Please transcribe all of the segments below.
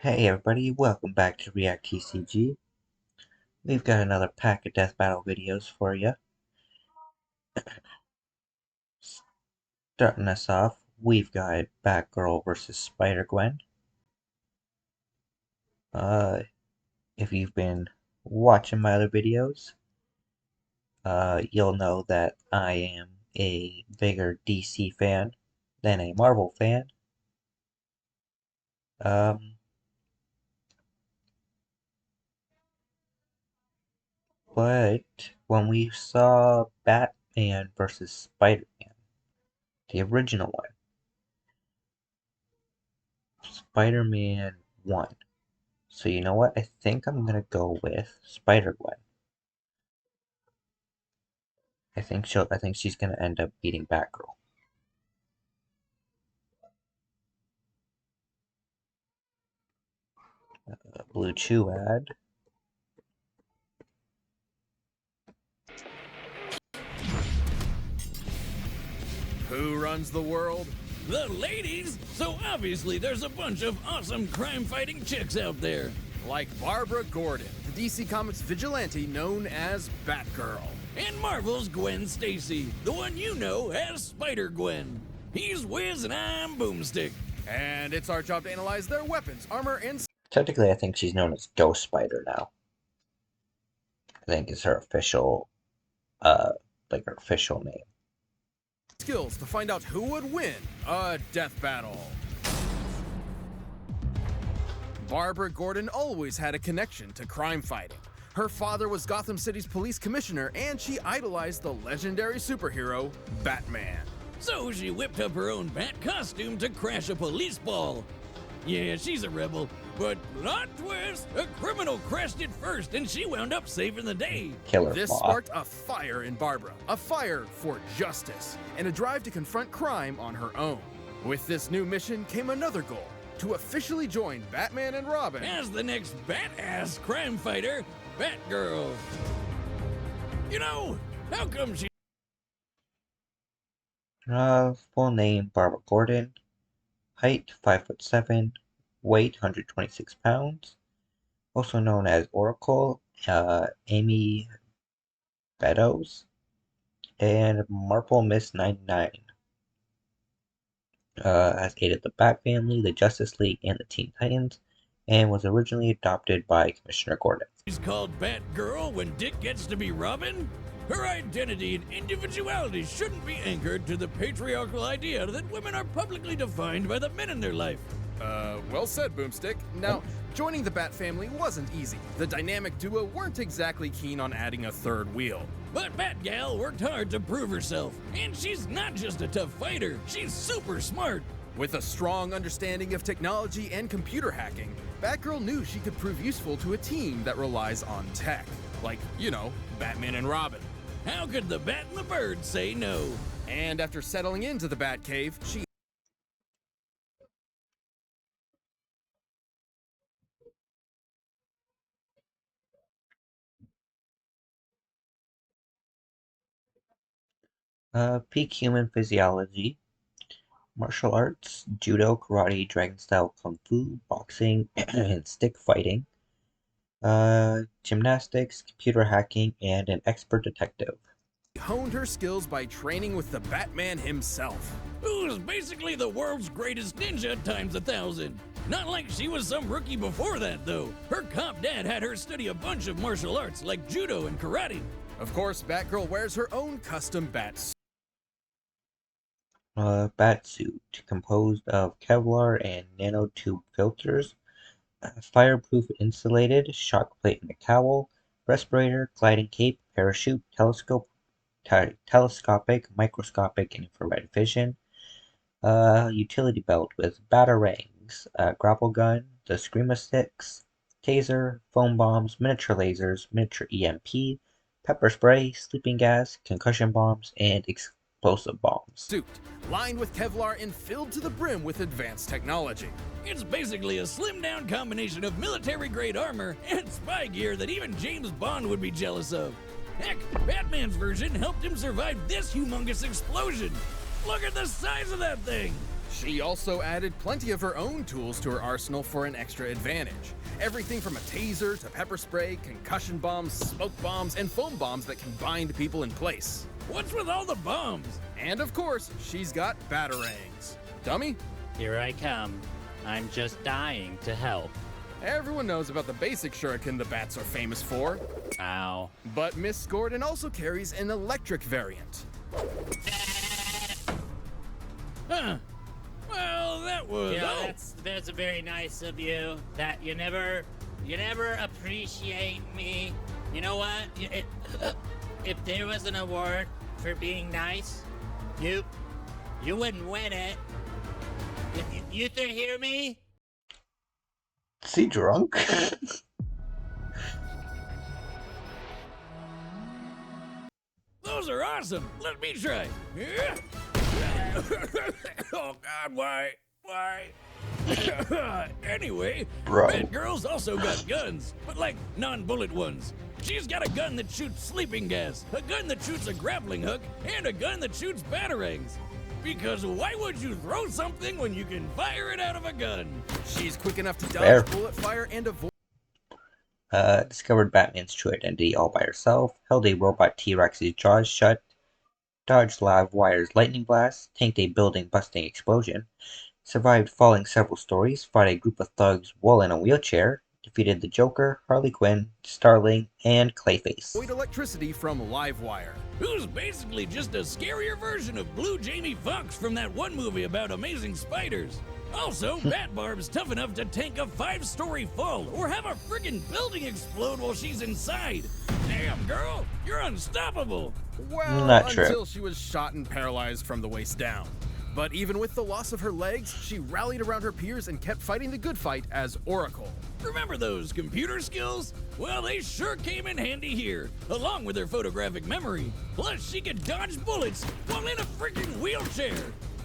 Hey everybody, welcome back to React TCG. We've got another pack of death battle videos for you. Starting us off, we've got Batgirl vs Spider-Gwen. If you've been watching my other videos, you'll know that I am a bigger DC fan than a Marvel fan. But when we saw Batman vs Spider-Man, the original one, Spider-Man won. So you know what? I think I'm gonna go with Spider-Gwen. I think she's gonna end up beating Batgirl. Blue Chew ad. Who runs the world? The ladies? So obviously there's a bunch of awesome crime-fighting chicks out there. Like Barbara Gordon, the DC Comics vigilante known as Batgirl. And Marvel's Gwen Stacy, the one you know as Spider-Gwen. He's Wiz and I'm Boomstick. And it's our job to analyze their weapons, armor, and Technically, I think she's known as Ghost Spider now. I think it's her official, her official name. skills to find out who would win a death battle. Barbara Gordon always had a connection to crime fighting. Her father was Gotham City's police commissioner, and she idolized the legendary superhero, Batman. So she whipped up her own bat costume to crash a police ball. Yeah, she's a rebel, but plot twist, a criminal crashed it first and she wound up saving the day. Killer This Flaw. sparked a fire in Barbara, a fire for justice, and a drive to confront crime on her own. With this new mission came another goal, to officially join Batman and Robin As the next badass crime fighter, Batgirl. You know, how come she... Full name Barbara Gordon. Height 5'7", weight 126 pounds. Also known as Oracle, Amy Beddoes, and Marple Miss 99. Has aided the Bat Family, the Justice League, and the Teen Titans, and was originally adopted by Commissioner Gordon. She's called Batgirl when Dick gets to be Robin? Her identity and individuality shouldn't be anchored to the patriarchal idea that women are publicly defined by the men in their life. Well said, Boomstick. Now, joining the Bat Family wasn't easy. The dynamic duo weren't exactly keen on adding a third wheel. But Batgal worked hard to prove herself, and she's not just a tough fighter, she's super smart. With a strong understanding of technology and computer hacking, Batgirl knew she could prove useful to a team that relies on tech. Like, you know, Batman and Robin. How could the bat and the bird say no? And after settling into the Batcave, she Peak human physiology. Martial arts, judo, karate, dragon style, kung fu, boxing, and stick fighting. Gymnastics, computer hacking, and an expert detective. honed her skills by training with the Batman himself. Who's basically the world's greatest ninja times 1,000. Not like she was some rookie before that, though. Her cop dad had her study a bunch of martial arts like judo and karate. Of course, Batgirl wears her own custom bat suit. Bat suit composed of Kevlar and nanotube filters, fireproof insulated, shock plate and a cowl, respirator, gliding cape, parachute, telescopic, microscopic, and infrared vision, utility belt with batarangs, grapple gun, the screamer sticks, taser, foam bombs, miniature lasers, miniature EMP, pepper spray, sleeping gas, concussion bombs, and explosive bombs. Suit, lined with Kevlar and filled to the brim with advanced technology. It's basically a slimmed-down combination of military-grade armor and spy gear that even James Bond would be jealous of. Heck, Batman's version helped him survive this humongous explosion. Look at the size of that thing! She also added plenty of her own tools to her arsenal for an extra advantage. Everything from a taser to pepper spray, concussion bombs, smoke bombs, and foam bombs that can bind people in place. What's with all the bombs? And of course, she's got batarangs. Dummy? Here I come. I'm just dying to help. Everyone knows about the basic shuriken the bats are famous for. Ow. But Miss Gordon also carries an electric variant. Huh. Well, that was... You know, that's very nice of you. That you never appreciate me. You know what? If there was an award for being nice, you wouldn't win it. You three hear me? Is he drunk? Those are awesome. Let me try. Oh, God, why? Anyway, Bro. Batgirl's also got guns, but like non-bullet ones. She's got a gun that shoots sleeping gas, a gun that shoots a grappling hook, and a gun that shoots batarangs. Because why would you throw something when you can fire it out of a gun? She's quick enough to dodge Fair. bullet fire and avoid. Discovered Batman's true identity all by herself, held a robot T-Rex's jaws shut, dodged live wire's lightning blast, tanked a building-busting explosion, survived falling several stories, fought a group of thugs while in a wheelchair, defeated the Joker, Harley Quinn, Starling, and Clayface. Avoid electricity from live wire. Who's basically just a scarier version of Blue Jamie Foxx from that one movie about amazing spiders. Also, Batbarb's tough enough to tank a 5-story fall or have a friggin' building explode while she's inside. Damn, girl, you're unstoppable. Well, Not true. until she was shot and paralyzed from the waist down. But even with the loss of her legs, she rallied around her peers and kept fighting the good fight as Oracle. Remember those computer skills? Well, they sure came in handy here, along with her photographic memory. Plus, she could dodge bullets while in a freaking wheelchair.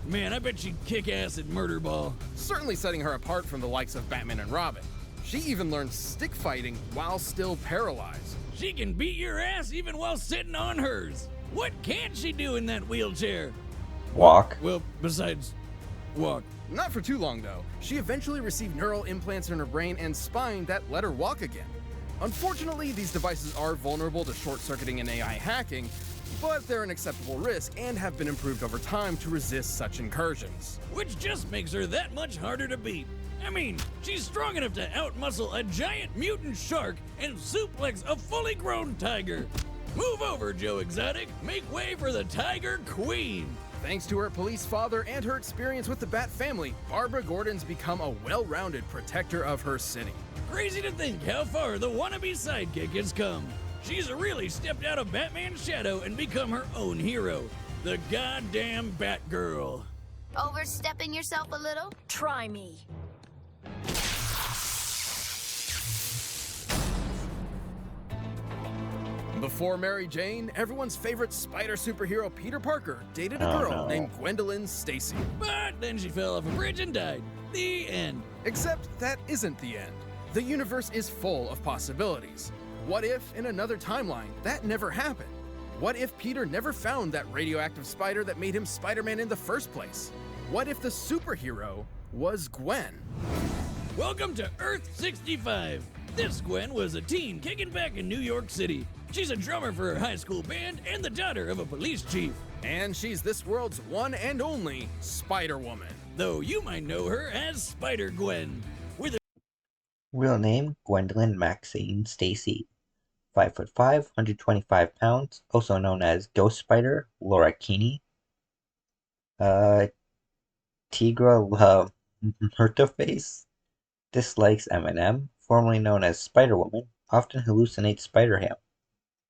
Man, I bet she'd kick ass at Murder Ball. Certainly setting her apart from the likes of Batman and Robin. She even learned stick fighting while still paralyzed. She can beat your ass even while sitting on hers. What can't she do in that wheelchair? Walk. Well, besides walk. Not for too long, though. She eventually received neural implants in her brain and spine that let her walk again. Unfortunately, these devices are vulnerable to short-circuiting and AI hacking, but they're an acceptable risk and have been improved over time to resist such incursions. Which just makes her that much harder to beat. I mean, she's strong enough to outmuscle a giant mutant shark and suplex a fully grown tiger. Move over, Joe Exotic. Make way for the Tiger Queen. Thanks to her police father and her experience with the Bat family, Barbara Gordon's become a well-rounded protector of her city. Crazy to think how far the wannabe sidekick has come. She's really stepped out of Batman's shadow and become her own hero. The goddamn Batgirl. Overstepping yourself a little? Try me. Before Mary Jane, everyone's favorite spider superhero Peter Parker dated a girl named Gwendolyn Stacy. But then she fell off a bridge and died. The end. Except that isn't the end. The universe is full of possibilities. What if, in another timeline, that never happened? What if Peter never found that radioactive spider that made him Spider-Man in the first place? What if the superhero was Gwen? Welcome to Earth 65. This Gwen was a teen kicking back in New York City. She's a drummer for her high school band and the daughter of a police chief. And she's this world's one and only Spider-Woman. Though you might know her as Spider-Gwen. With a Real name, Gwendolyn Maxine Stacy. 5'5", 125 pounds, also known as Ghost Spider, Laura Keeney. Tigra Murtaface. Dislikes Eminem, formerly known as Spider-Woman, often hallucinates Spider-Ham.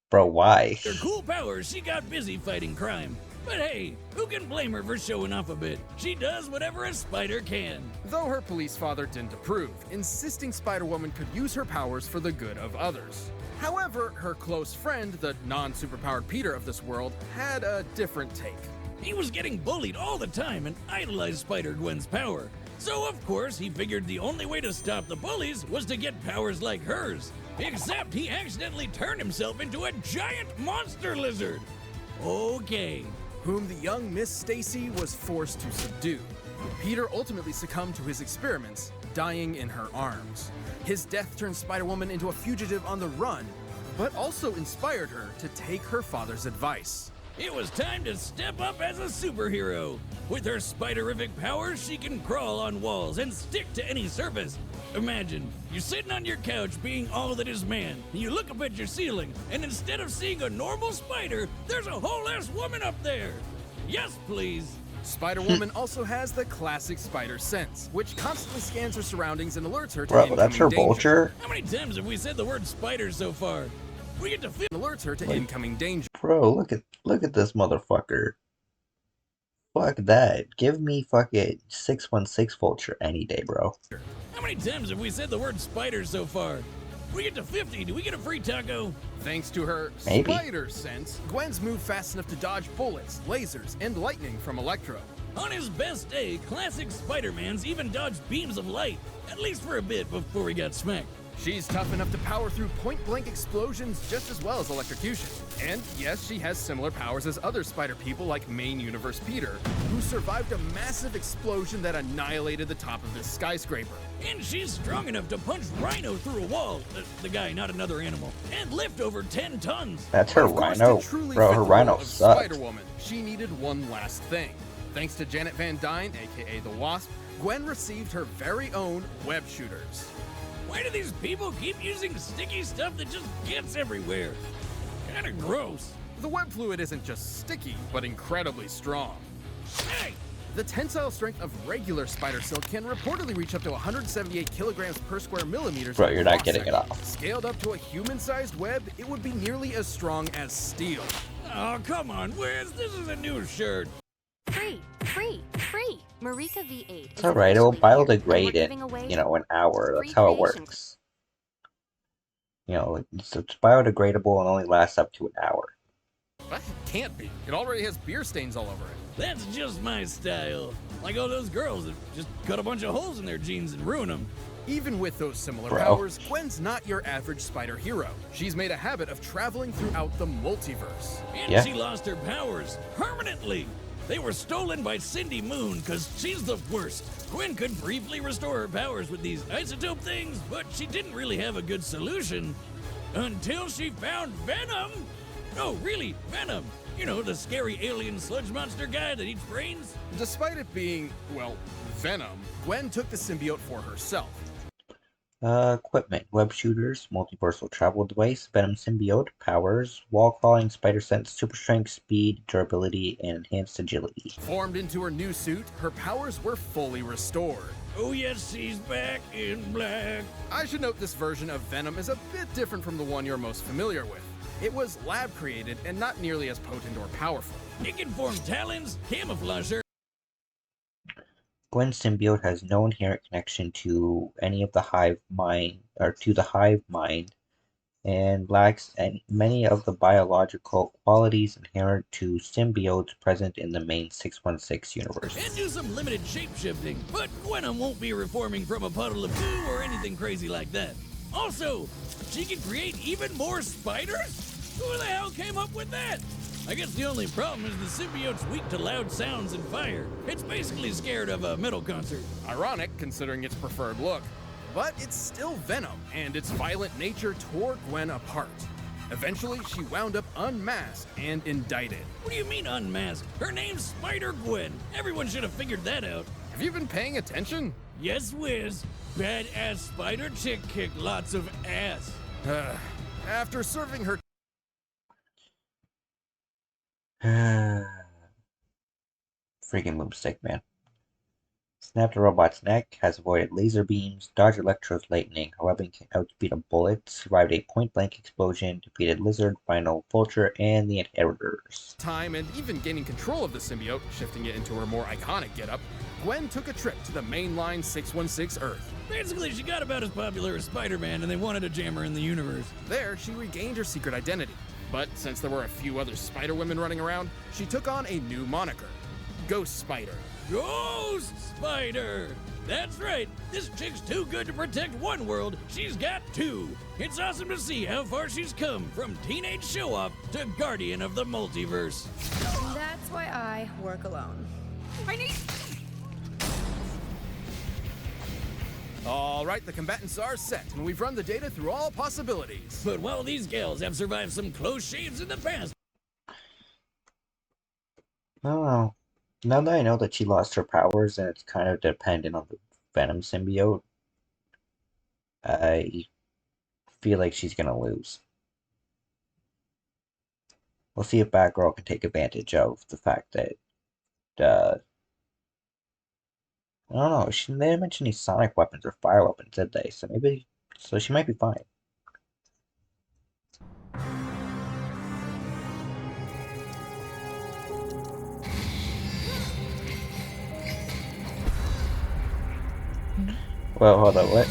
Bro, why? her cool powers, she got busy fighting crime. But hey, who can blame her for showing off a bit? She does whatever a spider can. Though her police father didn't approve, insisting Spider-Woman could use her powers for the good of others. However, her close friend, the non-superpowered Peter of this world, had a different take. He was getting bullied all the time and idolized Spider-Gwen's power. So of course he figured the only way to stop the bullies was to get powers like hers. Except he accidentally turned himself into a giant monster lizard. Okay. Whom the young Miss Stacy was forced to subdue. Peter ultimately succumbed to his experiments, dying in her arms. His death turned Spider-Woman into a fugitive on the run, but also inspired her to take her father's advice. It was time to step up as a superhero. With her spiderific powers, she can crawl on walls and stick to any surface. Imagine, you're sitting on your couch being all that is man, and you look up at your ceiling, and instead of seeing a normal spider, there's a whole-ass woman up there. Yes, please. Spider-Woman also has the classic spider sense, which constantly scans her surroundings and alerts her to Bro, incoming that's her danger. vulture? How many times have we said the word spider so far? We get to feel Alerts her to incoming danger. Bro, look at this motherfucker. Fuck that. Give me fucking 616 vulture any day, bro. How many times have we said the word spider so far? We get to 50, do we get a free taco? Thanks to her Maybe. spider sense, Gwen's moved fast enough to dodge bullets, lasers, and lightning from Electro. On his best day, classic Spider-Man's even dodged beams of light, at least for a bit before he got smacked. She's tough enough to power through point-blank explosions just as well as electrocution. And yes, she has similar powers as other spider people like main universe Peter, who survived a massive explosion that annihilated the top of this skyscraper. And she's strong enough to punch Rhino through a wall, the guy, not another animal, and lift over 10 tons. That's her Of course, rhino. to truly Bro, fit her the rhino role of sucks. Spider-Woman, she needed one last thing. Thanks to Janet Van Dyne, aka the Wasp, Gwen received her very own web shooters. Why do these people keep using sticky stuff that just gets everywhere? Kinda gross. The web fluid isn't just sticky, but incredibly strong. Hey! The tensile strength of regular spider silk can reportedly reach up to 178 kilograms per square millimeters. Bro, you're not cross getting it section. off. Scaled up to a human-sized web, it would be nearly as strong as steel. Oh, come on, Wiz, this is a new shirt. Free, free, free. Marika V8. It's alright, it will biodegrade in, you know, an hour. That's how it works. You know, it's biodegradable and only lasts up to an hour. But it can't be. It already has beer stains all over it. That's just my style. Like all those girls that just cut a bunch of holes in their jeans and ruin them. Even with those similar Bro. powers, Gwen's not your average spider hero. She's made a habit of traveling throughout the multiverse. And Yeah. she lost her powers permanently. They were stolen by Cindy Moon, cause she's the worst. Gwen could briefly restore her powers with these isotope things, but she didn't really have a good solution. Until she found Venom! No, really, Venom! You know, the scary alien sludge monster guy that eats brains? Despite it being, well, venom, Gwen took the symbiote for herself. Equipment, web shooters, multiversal travel device, venom symbiote, powers, wall crawling, spider sense, super strength, speed, durability, and enhanced agility. Formed into her new suit, her powers were fully restored. Oh yes, she's back in black. I should note this version of Venom is a bit different from the one you're most familiar with. It was lab created and not nearly as potent or powerful. It can form talons, camouflage her. Gwen's symbiote has no inherent connection to any of the hive mind, or to the hive mind, and lacks many of the biological qualities inherent to symbiotes present in the main 616 universe. And do some limited shape-shifting, but Gwenum won't be reforming from a puddle of goo or anything crazy like that. Also, she can create even more spiders? Who the hell came up with that? I guess the only problem is the symbiote's weak to loud sounds and fire. It's basically scared of a metal concert. Ironic, considering its preferred look. But it's still Venom, and its violent nature tore Gwen apart. Eventually, she wound up unmasked and indicted. What do you mean unmasked? Her name's Spider-Gwen. Everyone should have figured that out. Have you been paying attention? Yes, Wiz. Badass spider chick kick lots of ass. After serving her Freaking boomstick, man. Snapped a robot's neck, has avoided laser beams, dodged Electro's lightning, however can outspeed a bullet, survived a point-blank explosion, defeated Lizard, Final Vulture, and the Inheritors. time and even gaining control of the symbiote, shifting it into her more iconic getup, Gwen took a trip to the mainline 616 Earth. Basically, she got about as popular as Spider-Man, and they wanted to jam her in the universe. There, she regained her secret identity. But since there were a few other Spider-Women running around, she took on a new moniker, Ghost Spider. Ghost Spider! That's right, this chick's too good to protect one world, she's got two. It's awesome to see how far she's come from teenage show-off to guardian of the multiverse. That's why I work alone. I need... All right, the combatants are set, and we've run the data through all possibilities. But while these gals have survived some close shaves in the past, Oh, now that I know that she lost her powers and it's kind of dependent on the Venom symbiote, I feel like she's gonna lose. We'll see if Batgirl can take advantage of the fact that, I don't know, they didn't mention any sonic weapons or fire weapons, did they? So she might be fine. Well, hold on, what?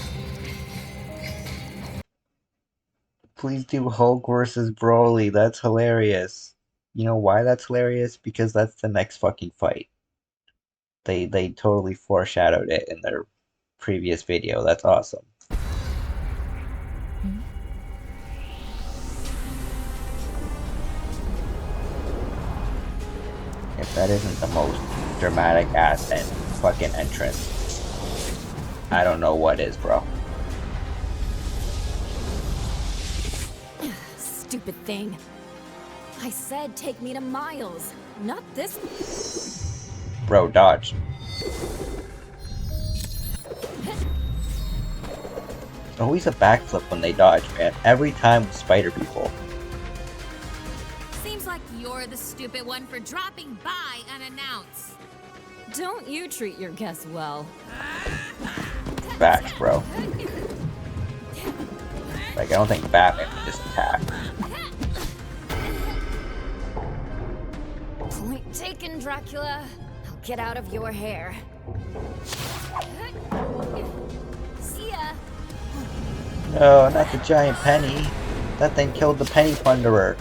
Please do Hulk versus Broly. That's hilarious. You know why that's hilarious? Because that's the next fucking fight. They totally foreshadowed it in their previous video. That's awesome. If that isn't the most dramatic ass and fucking entrance, I don't know what is, bro. Stupid thing. I said take me to Miles, not this. Bro, dodge. Always a backflip when they dodge, man. Every time with spider people. Seems like you're the stupid one for dropping by unannounced. Don't you treat your guests well. Facts, bro. Like, I don't think Batman would just attack. Point taken, Dracula. I'll get out of your hair. See ya. No, not the giant penny. That thing killed the penny plunderer.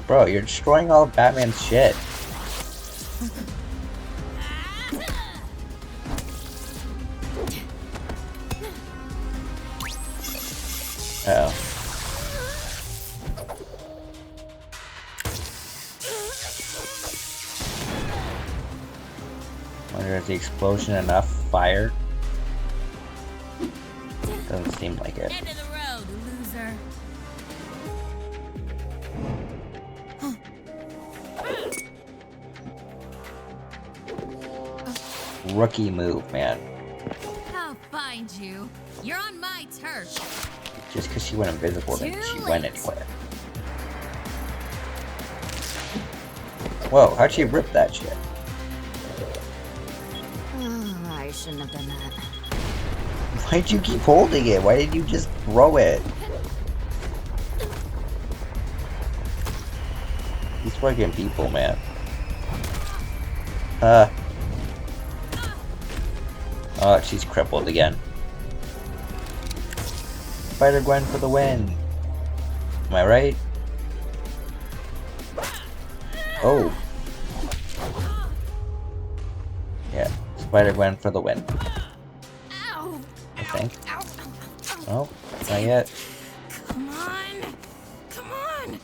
Bro, you're destroying all of Batman's shit. Oh. Wonder if the explosion enough fire? Doesn't seem like it. End of the road, loser. Rookie move, man. I'll find you. You're on my turf. Just because she went invisible didn't she went anywhere. Whoa, how'd she rip that shit? Oh, I shouldn't have done that. Why'd you keep holding it? Why didn't you just throw it? These fucking people, man. Oh, she's crippled again. Spider-Gwen for the win. Am I right? Oh. Yeah, Spider-Gwen for the win. Ow. I think. Ow. Oh, not yet. Come on. Come on.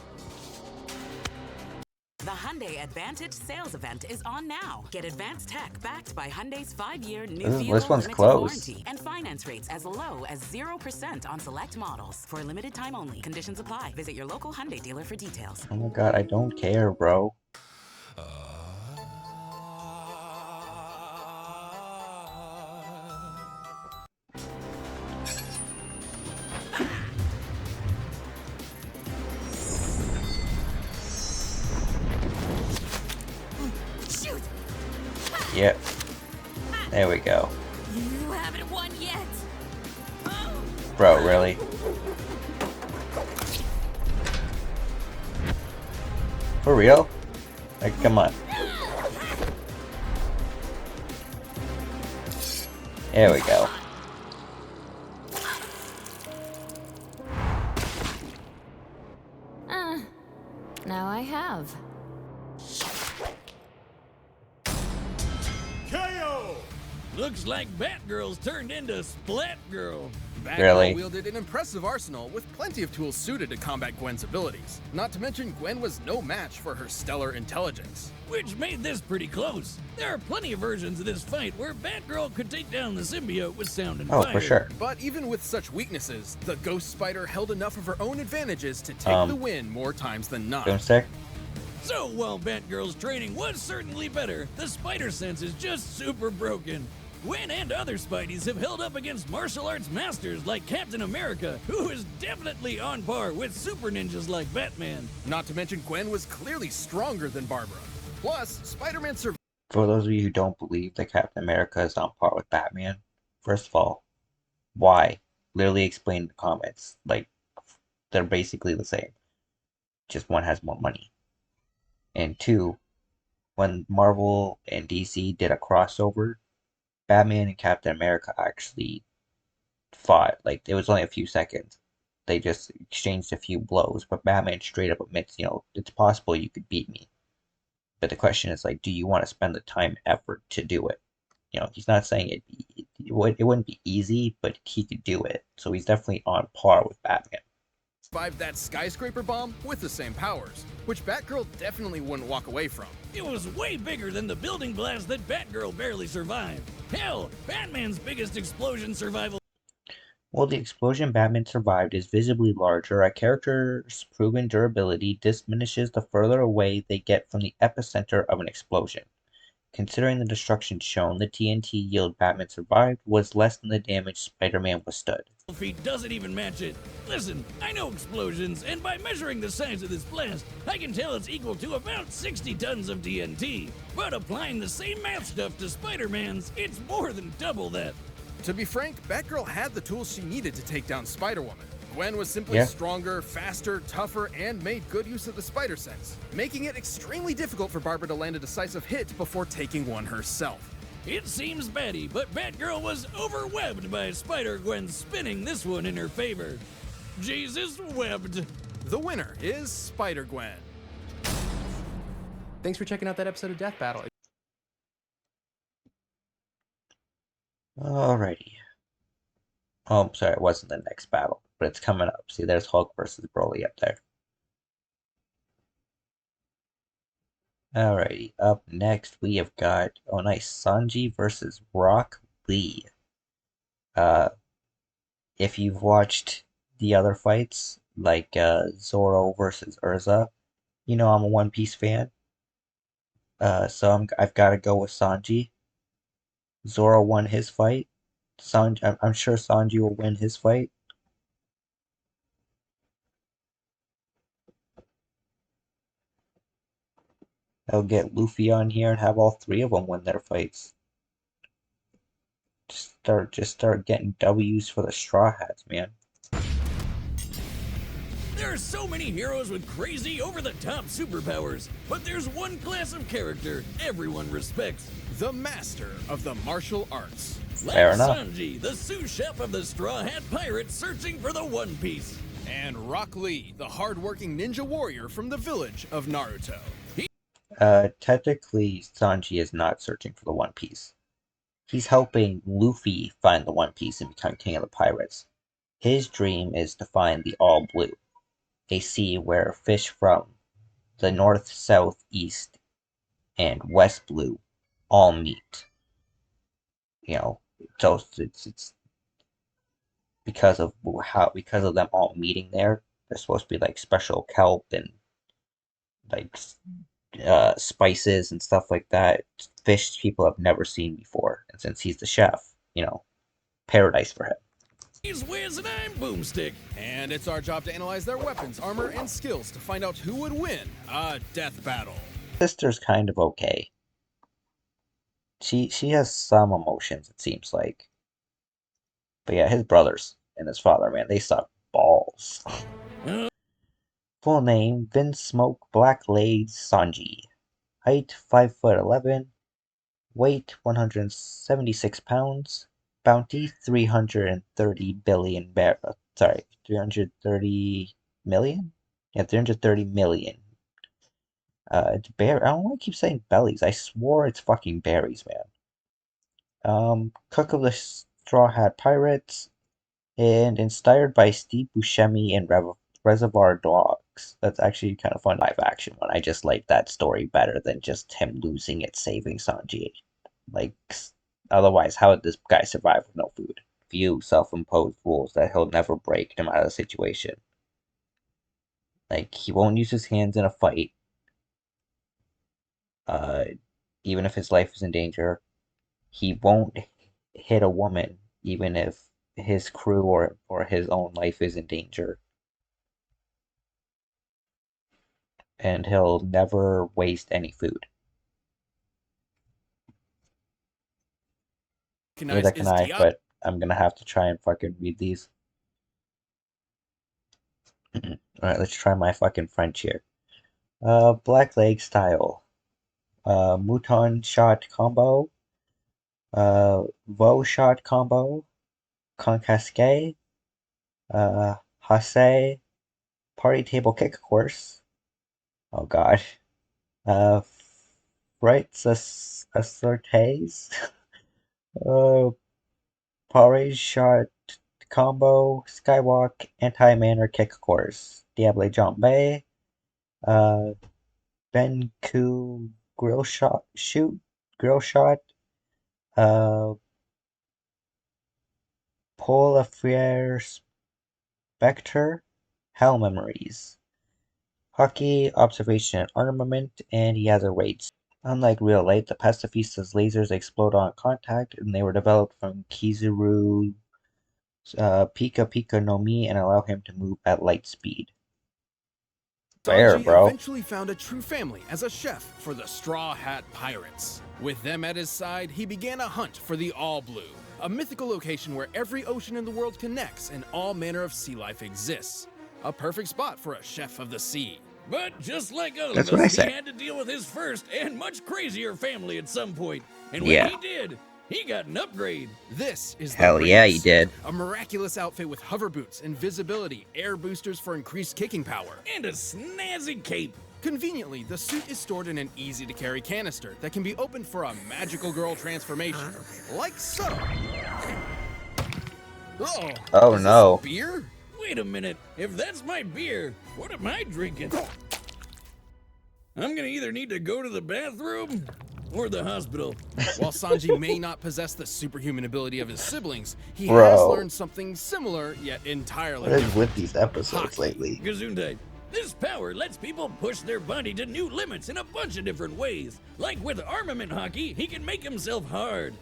The Hyundai Advantage sales event is on now. Get advanced tech backed by Hyundai's 5-year new Ooh, vehicle this one's limited close. warranty and finance rates as low as 0% on select models. For a limited time only. Conditions apply. Visit your local Hyundai dealer for details. Oh my god, I don't care, bro. Shoot. Yep. There we go. You haven't won yet. Bro, really? For real? Like, come on. There we go. Now I have. Looks like Batgirl's turned into Splat Girl. Batgirl Really? wielded an impressive arsenal with plenty of tools suited to combat Gwen's abilities. Not to mention, Gwen was no match for her stellar intelligence. Which made this pretty close. There are plenty of versions of this fight where Batgirl could take down the symbiote with sound and Oh, fire. for sure. But even with such weaknesses, the Ghost Spider held enough of her own advantages to take the win more times than not. Boomstick? So while Batgirl's training was certainly better, the spider sense is just super broken. Gwen and other Spideys have held up against martial arts masters like Captain America, who is definitely on par with super ninjas like Batman. Not to mention, Gwen was clearly stronger than Barbara. Plus, Spider-Man survived. For those of you who don't believe that Captain America is on par with Batman, first of all, why? Literally explain in the comments. Like, they're basically the same. Just one has more money. And two, when Marvel and DC did a crossover, Batman and Captain America actually fought. Like, it was only a few seconds. They just exchanged a few blows, but Batman straight up admits, it's possible you could beat me. But the question is, like, do you want to spend the time and effort to do it? He's not saying it wouldn't be easy, but he could do it. So he's definitely on par with Batman. Survived that skyscraper bomb with the same powers, which Batgirl definitely wouldn't walk away from. It was way bigger than the building blast that Batgirl barely survived. Hell, Batman's biggest explosion survival. While the explosion Batman survived is visibly larger, a character's proven durability diminishes the further away they get from the epicenter of an explosion. Considering the destruction shown, the TNT yield Batman survived was less than the damage Spider-Man withstood. Feet doesn't even match it. Listen, I know explosions, and by measuring the size of this blast, I can tell it's equal to about 60 tons of TNT. But applying the same math stuff to Spider-Man's, it's more than double that. To be frank, Batgirl had the tools she needed to take down Spider-Woman. Gwen was simply stronger, faster, tougher, and made good use of the spider sense, making it extremely difficult for Barbara to land a decisive hit before taking one herself. It seems batty, but Batgirl was overwebbed by Spider-Gwen spinning this one in her favor. Jesus webbed. The winner is Spider-Gwen. Thanks for checking out that episode of Death Battle. Alrighty. Oh, sorry, it wasn't the next battle, but it's coming up. See, there's Hulk versus Broly up there. Alrighty, up next we have got, oh nice, Sanji versus Rock Lee. If you've watched the other fights, like Zoro versus Urza, I'm a One Piece fan. So I've got to go with Sanji. Zoro won his fight. I'm sure Sanji will win his fight. I'll get Luffy on here and have all three of them win their fights. Just start getting W's for the Straw Hats, man. There are so many heroes with crazy, over-the-top superpowers, but there's one class of character everyone respects. The master of the martial arts. Fair enough. Sanji, the sous chef of the Straw Hat Pirates searching for the One Piece. And Rock Lee, the hard-working ninja warrior from the village of Naruto. Technically, Sanji is not searching for the One Piece. He's helping Luffy find the One Piece and become king of the pirates. His dream is to find the All Blue, a sea where fish from the north, south, east, and west blue all meet. So it's because of them all meeting there. There's supposed to be like special kelp and like spices and stuff like that. Fish people have never seen before, and since he's the chef, paradise for him. He's Wiz and I'm Boomstick. And it's our job to analyze their weapons, armor, and skills to find out who would win a death battle. Sister's kind of okay. She has some emotions, it seems like. But yeah, his brothers and his father, man, they suck balls. Full name, Vince Smoke Blackblade Sanji. Height 5'11". Weight 176 pounds. Bounty 330 billion 330 million? Yeah, 330 million. It's bear. I don't want to keep saying bellies. I swore it's fucking berries, man. Cook of the Straw Hat Pirates, and inspired by Steve Buscemi and Reservoir Dogs. That's actually kind of fun live action one. I just like that story better than just him losing it saving Sanji. Like, otherwise, how would this guy survive with no food? Few self-imposed rules that he'll never break no matter the situation. Like, he won't use his hands in a fight, uh, even if his life is in danger. He won't hit a woman, even if his crew or his own life is in danger. And he'll never waste any food. Neither can I, but I'm gonna have to try and fucking read these. Alright, let's try my fucking French here. Black Leg Style. Mouton Shot Combo. Veau Shot Combo. Concasque. Hasse. Party Table Kick Course. Oh god. Frites Assortes. Porridge Shot Combo, Skywalk, Anti-Manner Kick Course, Diable Jambe, Benku Grill Shot, Grill Shot, Paul Affair Spectre, Hell Memories, Hockey, Observation and Armament, and he has a raid. Unlike real light, the Pacifista's lasers explode on contact, and they were developed from Kizaru Pika Pika no Mi and allow him to move at light speed. Fair, Sanji bro. eventually found a true family as a chef for the Straw Hat Pirates. With them at his side, he began a hunt for the All Blue, a mythical location where every ocean in the world connects and all manner of sea life exists. A perfect spot for a chef of the sea. But just like all That's of what I us, he said. had to deal with his first and much crazier family at some point. And when Yeah. he did, he got an upgrade. This is the Hell yeah, he Race, did. a miraculous outfit with hover boots, invisibility, air boosters for increased kicking power. And a snazzy cape. Conveniently, the suit is stored in an easy-to-carry canister that can be opened for a magical girl transformation, like so. Oh is no. This beer? Wait a minute, if that's my beer, what am I drinking? I'm gonna either need to go to the bathroom or the hospital. While Sanji may not possess the superhuman ability of his siblings, he Bro. has learned something similar, yet entirely What is different. with these episodes Hockey. lately? Gesundheit. This power lets people push their body to new limits in a bunch of different ways. Like with armament hockey, he can make himself hard.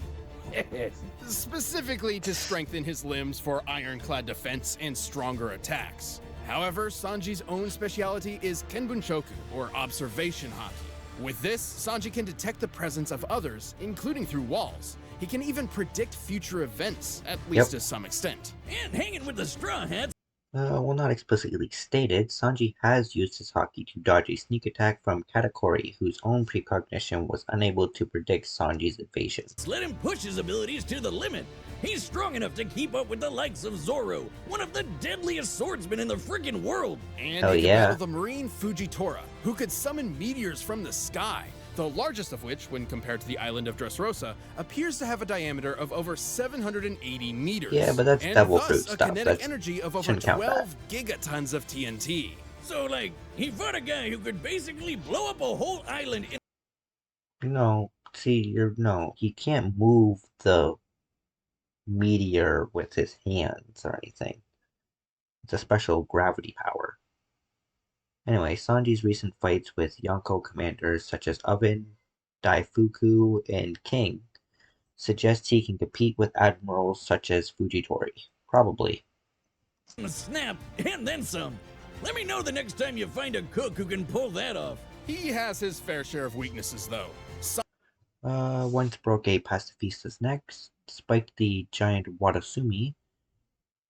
Specifically to strengthen his limbs for ironclad defense and stronger attacks. However, Sanji's own specialty is Kenbunshoku, or observation hockey. With this, Sanji can detect the presence of others, including through walls. He can even predict future events, at least to some extent. And hanging with the Straw Hats. Well, not explicitly stated, Sanji has used his hockey to dodge a sneak attack from Katakuri, whose own precognition was unable to predict Sanji's evasion. Let him push his abilities to the limit. He's strong enough to keep up with the likes of Zoro, one of the deadliest swordsmen in the friggin' world. And Hell he can yeah. battle the marine Fujitora, who could summon meteors from the sky, the largest of which, when compared to the island of Dressrosa, appears to have a diameter of over 780 meters. Yeah, but that's and devil thus fruit a stuff. kinetic That energy of over shouldn't count 12 gigatons of TNT. So, like, he fought a guy who could basically blow up a whole island in No, see, he can't move the meteor with his hands or anything. It's a special gravity power. Anyway, Sanji's recent fights with Yonko commanders such as Oven, Daifuku, and King suggest he can compete with admirals such as Fujitori. Probably. a snap, and then some. Let me know the next time you find a cook who can pull that off. He has his fair share of weaknesses, though. Once broke a pacifista's neck, spiked the giant Watasumi,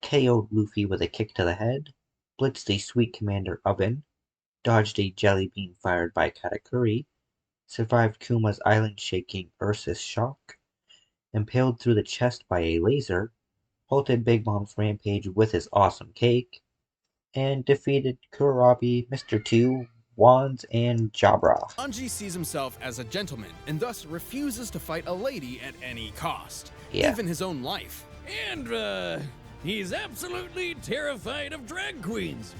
KO'd Luffy with a kick to the head, blitzed a sweet commander Oven, dodged a jelly bean fired by Katakuri, survived Kuma's island-shaking Ursus shock, impaled through the chest by a laser, halted Big Mom's rampage with his awesome cake, and defeated Kurabi Mr. 2 wands and Jabra. Sanji sees himself as a gentleman and thus refuses to fight a lady at any cost, Yeah. even his own life. And, he's absolutely terrified of drag queens.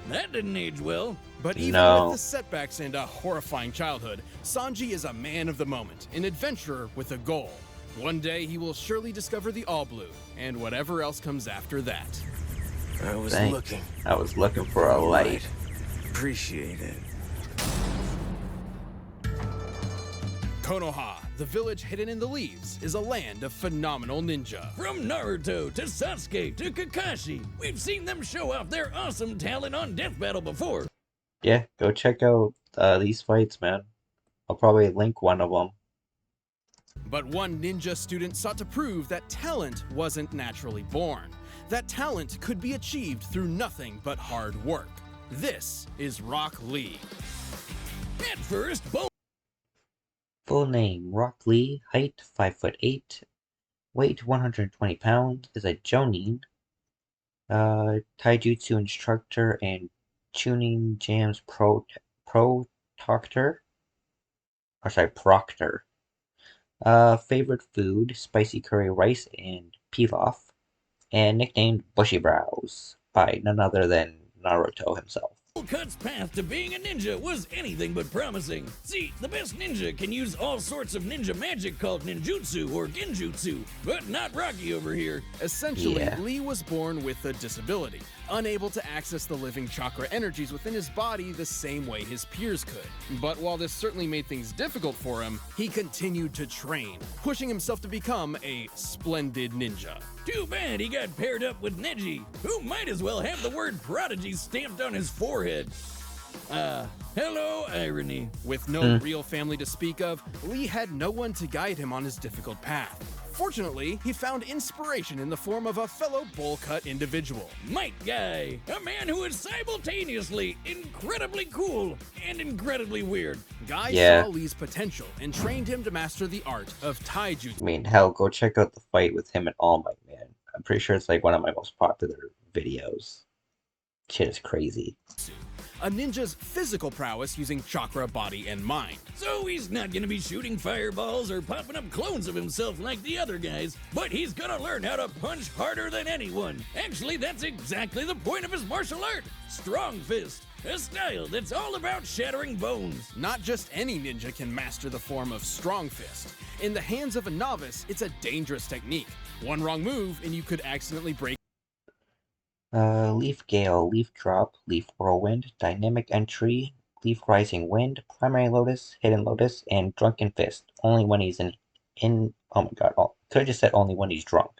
That didn't age well. But even No. with the setbacks and a horrifying childhood, Sanji is a man of the moment, an adventurer with a goal. One day he will surely discover the All Blue, and whatever else comes after that. I was Dang. looking. I was looking for a light. Appreciate it. Konoha, the village hidden in the leaves, is a land of phenomenal ninja. From Naruto to Sasuke to Kakashi, we've seen them show off their awesome talent on Death Battle before. Yeah, go check out these fights, man. I'll probably link one of them. But one ninja student sought to prove that talent wasn't naturally born. That talent could be achieved through nothing but hard work. This is Rock Lee. At first, both Full name, Rock Lee, height 5'8", weight 120 pounds, is a Jonin, taijutsu instructor and tuning jams proctor. Favorite food, spicy curry rice and pilaf, and nicknamed Bushy Brows by none other than Naruto himself. Cut's path to being a ninja was anything but promising. See, the best ninja can use all sorts of ninja magic called ninjutsu or genjutsu, but not Rocky over here. Essentially, Yeah. Lee was born with a disability, unable to access the living chakra energies within his body the same way his peers could. But while this certainly made things difficult for him, he continued to train, pushing himself to become a splendid ninja. Too bad he got paired up with Neji, who might as well have the word prodigy stamped on his forehead. Hello, irony. With no real family to speak of, Lee had no one to guide him on his difficult path. Fortunately, he found inspiration in the form of a fellow bowl-cut individual. Might Guy, a man who is simultaneously incredibly cool and incredibly weird. Guy Yeah. saw Lee's potential and trained him to master the art of taijutsu. I mean, hell, go check out the fight with him and All Might, man. I'm pretty sure it's like one of my most popular videos. Shit is crazy. A ninja's physical prowess using chakra, body, and mind. So he's not gonna be shooting fireballs or popping up clones of himself like the other guys, but he's gonna learn how to punch harder than anyone. Actually, that's exactly the point of his martial art. Strong Fist, a style that's all about shattering bones. Not just any ninja can master the form of strong fist. In the hands of a novice, it's a dangerous technique. One wrong move and you could accidentally break. Leaf Gale, Leaf Drop, Leaf Whirlwind, Dynamic Entry, Leaf Rising Wind, Primary Lotus, Hidden Lotus, and Drunken Fist. Only when he's in oh my god, could have just said only when he's drunk.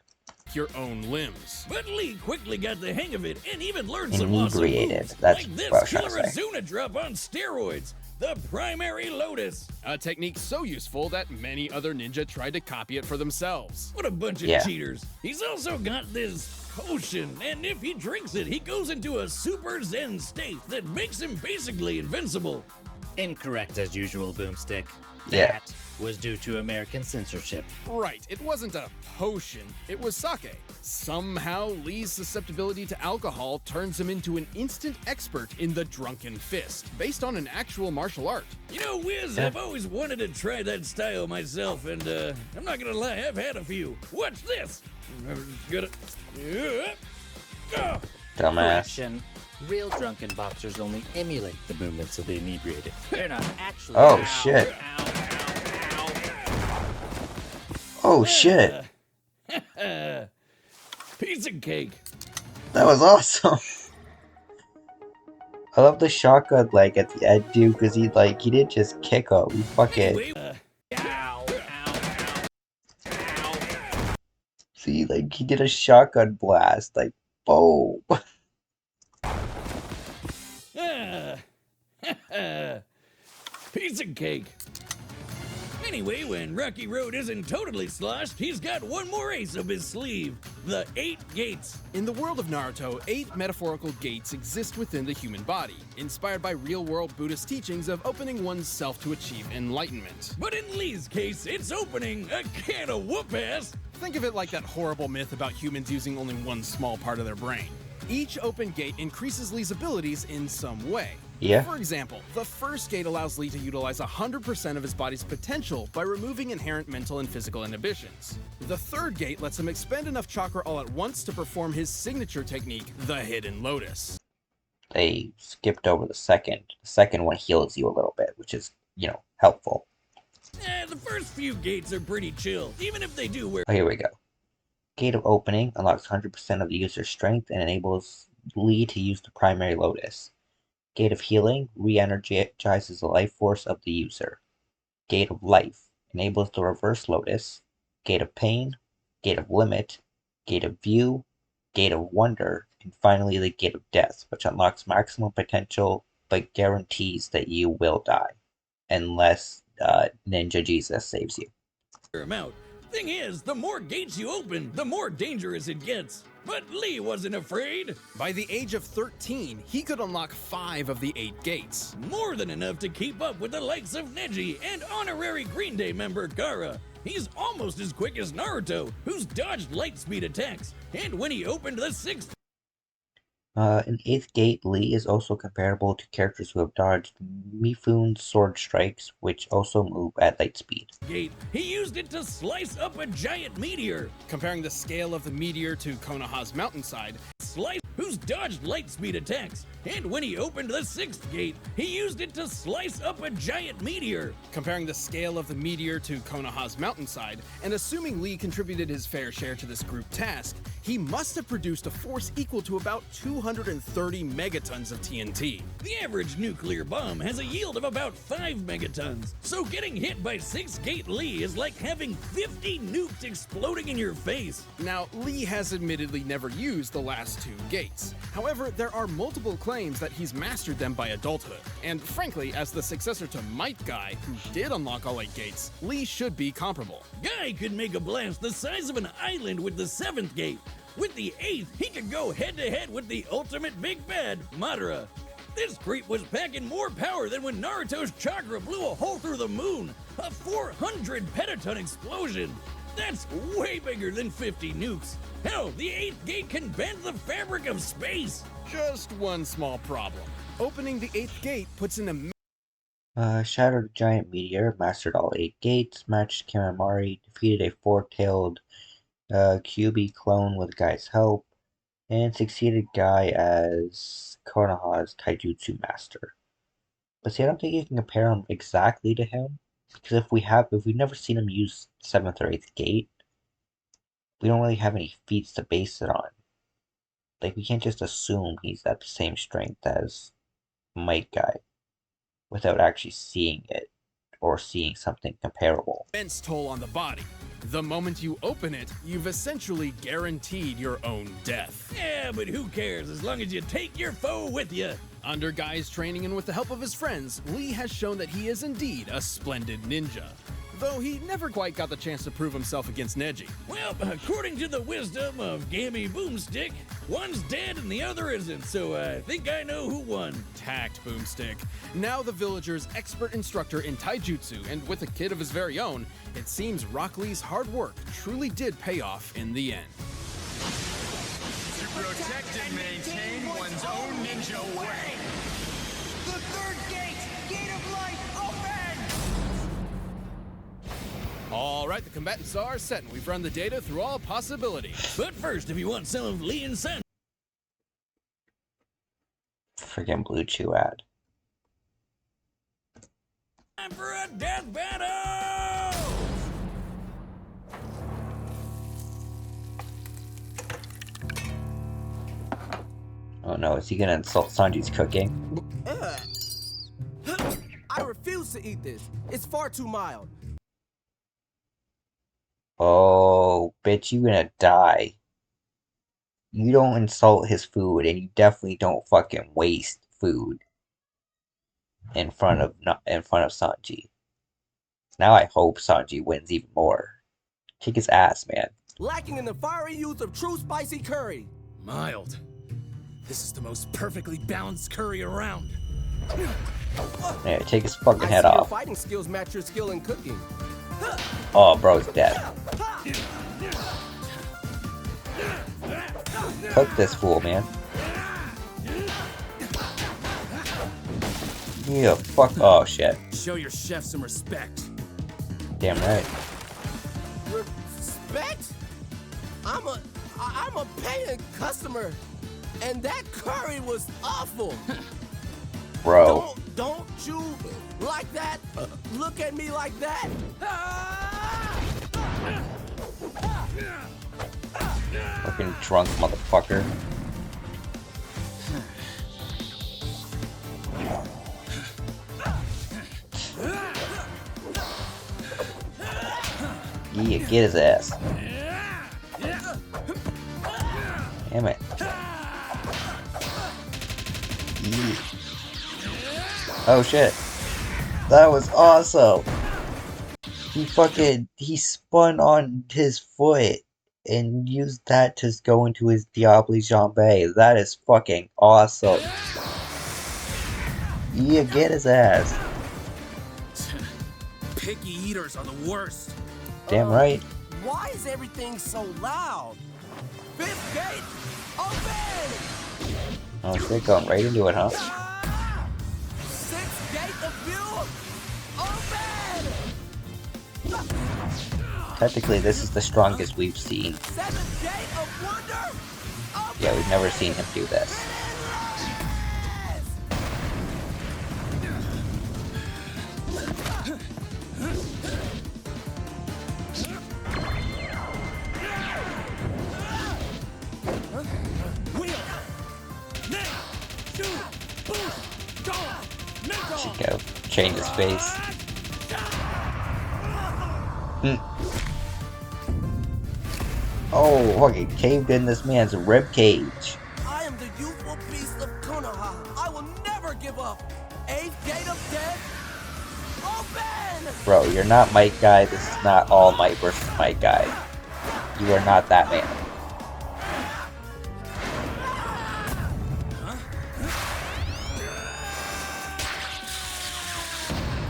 Your own limbs. But Lee quickly got the hang of it and even learned some awesome Inebriated, moves, that's like this what I was trying killer to say. Azuna drop on steroids, the Primary Lotus. A technique so useful that many other ninja tried to copy it for themselves. What a bunch of Yeah. cheaters. He's also got this potion, and if he drinks it, he goes into a super zen state that makes him basically invincible. Incorrect as usual, Boomstick. Yeah. That was due to American censorship. Right, it wasn't a potion, it was sake. Somehow, Lee's susceptibility to alcohol turns him into an instant expert in the Drunken Fist, based on an actual martial art. You know, Wiz, I've always wanted to try that style myself, and I'm not gonna lie, I've had a few. Watch this. I'm gonna... Dumbass. Correction. Real drunken boxers only emulate the movements of the inebriated. They're not actually. Oh, Ow, shit. ow, ow, ow. Oh shit, Piece of cake. that was awesome. I love the shotgun like at the end, dude, because he didn't just kick him. He fucking Anyway, Ow, ow, ow. see, like he did a shotgun blast, like boom. piece of cake. Anyway, when Rocky Road isn't totally sloshed, he's got one more ace up his sleeve. The 8 gates. In the world of Naruto, 8 metaphorical gates exist within the human body, inspired by real-world Buddhist teachings of opening one's self to achieve enlightenment. But in Lee's case, it's opening a can of whoop-ass. Think of it like that horrible myth about humans using only one small part of their brain. Each open gate increases Lee's abilities in some way. Yeah. For example, the first gate allows Lee to utilize 100% of his body's potential by removing inherent mental and physical inhibitions. The third gate lets him expend enough chakra all at once to perform his signature technique, the Hidden Lotus. They skipped over the second. The second one heals you a little bit, which is, you know, helpful. The first few gates are pretty chill, even if they do wear. Oh, here we go. Gate of Opening unlocks 100% of the user's strength and enables Lee to use the primary Lotus. Gate of Healing re-energizes the life force of the user. Gate of Life enables the reverse Lotus. Gate of Pain, Gate of Limit, Gate of View, Gate of Wonder, and finally the Gate of Death, which unlocks maximum potential but guarantees that you will die, unless Ninja Jesus saves you. Amount. Thing is, the more gates you open, the more dangerous it gets. But Lee wasn't afraid. By the age of 13, he could unlock 5 of the 8 gates. More than enough to keep up with the likes of Neji and honorary Green Day member Gaara. He's almost as quick as Naruto, who's dodged light speed attacks. And when he opened the 6th In 8th Gate, Lee is also comparable to characters who have dodged Mifune's sword strikes, which also move at light speed. gate, he used it to slice up a giant meteor. Comparing the scale of the meteor to Konoha's mountainside, Who's dodged light speed attacks. And when he opened the 6th gate, he used it to slice up a giant meteor. Comparing the scale of the meteor to Konoha's mountainside, and assuming Lee contributed his fair share to this group task, he must have produced a force equal to about 230 megatons of TNT. The average nuclear bomb has a yield of about 5 megatons, so getting hit by 6th Gate Lee is like having 50 nukes exploding in your face. Now, Lee has admittedly never used the last 2 gates. However, there are multiple claims that he's mastered them by adulthood. And frankly, as the successor to Might Guy, who did unlock all 8 gates, Lee should be comparable. Guy could make a blast the size of an island with the 7th gate. With the 8th, he could go head-to-head with the ultimate big bad, Madara. This creep was packing more power than when Naruto's chakra blew a hole through the moon. A 400 petaton explosion. That's way bigger than 50 nukes. Hell, the 8th gate can bend the fabric of space. Just one small problem. Opening the 8th gate puts in Shattered a giant meteor, mastered all 8 gates, matched Karamari, defeated a 4-tailed QB clone with Guy's help, and succeeded Guy as Konoha's Taijutsu master. But see, I don't think you can compare him exactly to him, because if we've never seen him use 7th or 8th gate, we don't really have any feats to base it on. Like, we can't just assume he's at the same strength as Might Guy without actually seeing it or seeing something comparable. immense toll on the body. The moment you open it, you've essentially guaranteed your own death. Yeah, but who cares as long as you take your foe with you. Under Guy's training and with the help of his friends, Lee has shown that he is indeed a splendid ninja. Though he never quite got the chance to prove himself against Neji. Well, according to the wisdom of Gammy Boomstick, one's dead and the other isn't, so I think I know who won. Tact, Boomstick. Now the villager's expert instructor in taijutsu, and with a kid of his very own, it seems Rock Lee's hard work truly did pay off in the end. To protect and maintain one's own ninja way. The 3rd gate, Gate of Life, open! All right, the combatants are set, and we've run the data through all possibilities. But first, if you want some of Lee and Sanji. Friggin' Blue Chew ad. Time for a death battle! Oh no, is he gonna insult Sanji's cooking? I refuse to eat this. It's far too mild. Oh, bitch, you gonna die. You don't insult his food, and you definitely don't fucking waste food in front of Sanji. Now I hope Sanji wins even more. Kick his ass, man. Lacking in the fiery use of true spicy curry. Mild. This is the most perfectly balanced curry around. Yeah, take his fucking head I see off. your fighting skills match your skill in cooking. Oh, bro's dead. Cook this fool, man. Yeah, fuck. Oh shit. Show your chef some respect. Damn right. Respect? I'm a paying customer, and that curry was awful. Bro. Don't you like that? Look at me like that. Fucking drunk motherfucker. Yeah, get his ass. Damn it. Yeah. Oh shit. That was awesome. He spun on his foot and used that to go into his Diablo Jambe. That is fucking awesome. Yeah, get his ass. Picky eaters are the worst. Damn right. Why is everything so loud? Fifth gate, open! Oh shit, going right into it, huh? Sixth gate of view, open! Technically, this is the strongest we've seen. Seventh gate of wonder, open! Yeah, we've never seen him do this. Should go change his face. Oh, fucking caved in this man's rib cage. I am the youthful beast of Konoha. I will never give up. Eighth gate of death, open! Bro, you're not Might Guy. This is not All Might versus Might Guy. You are not that man.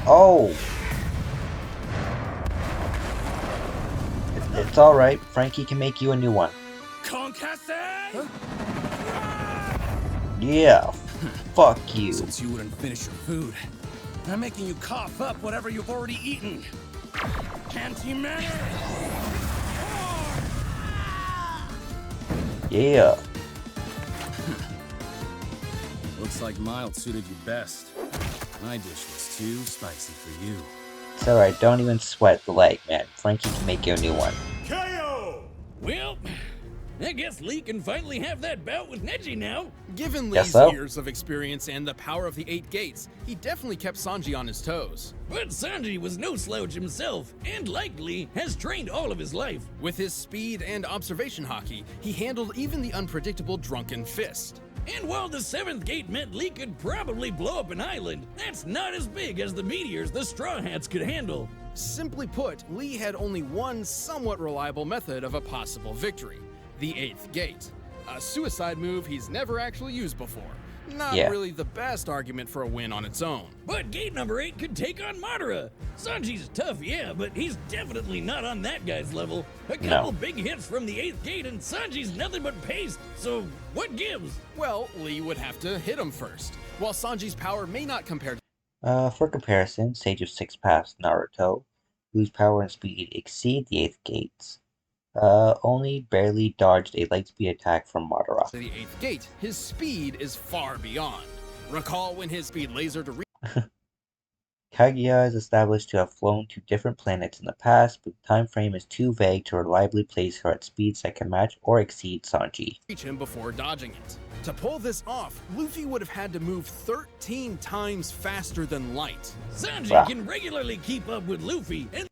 Oh! It's alright. Frankie can make you a new one. Yeah. Fuck you. Since you wouldn't finish your food, I'm making you cough up whatever you've already eaten. Anti-matter! Yeah. Looks like mild suited you best. My dish was too spicy for you. It's alright, don't even sweat the leg, man. Frankie can make you a new one. KO! Well, I guess Lee can finally have that bout with Neji now. Given Guess Lee's so. years of experience and the power of the 8 gates, he definitely kept Sanji on his toes. But Sanji was no slouch himself, and like Lee, has trained all of his life. With his speed and observation hockey, he handled even the unpredictable Drunken Fist. And while the 7th gate meant Lee could probably blow up an island, that's not as big as the meteors the Straw Hats could handle. Simply put, Lee had only one somewhat reliable method of a possible victory: the 8th gate. A suicide move he's never actually used before. Not really the best argument for a win on its own. But gate number 8 could take on Madara. Sanji's tough, yeah, but he's definitely not on that guy's level. A couple big hits from the 8th gate and Sanji's nothing but paste, so what gives? Well, Lee would have to hit him first. While Sanji's power may not compare For comparison, Sage of 6 Paths Naruto, whose power and speed exceed the 8th gates, only barely dodged a light speed attack from Madara. to the 8th gate, his speed is far beyond. Recall when his speed laser to Kaguya is established to have flown to different planets in the past, but the time frame is too vague to reliably place her at speeds that can match or exceed Sanji. reach him before dodging it. To pull this off, Luffy would have had to move 13 times faster than light. Sanji can regularly keep up with Luffy, and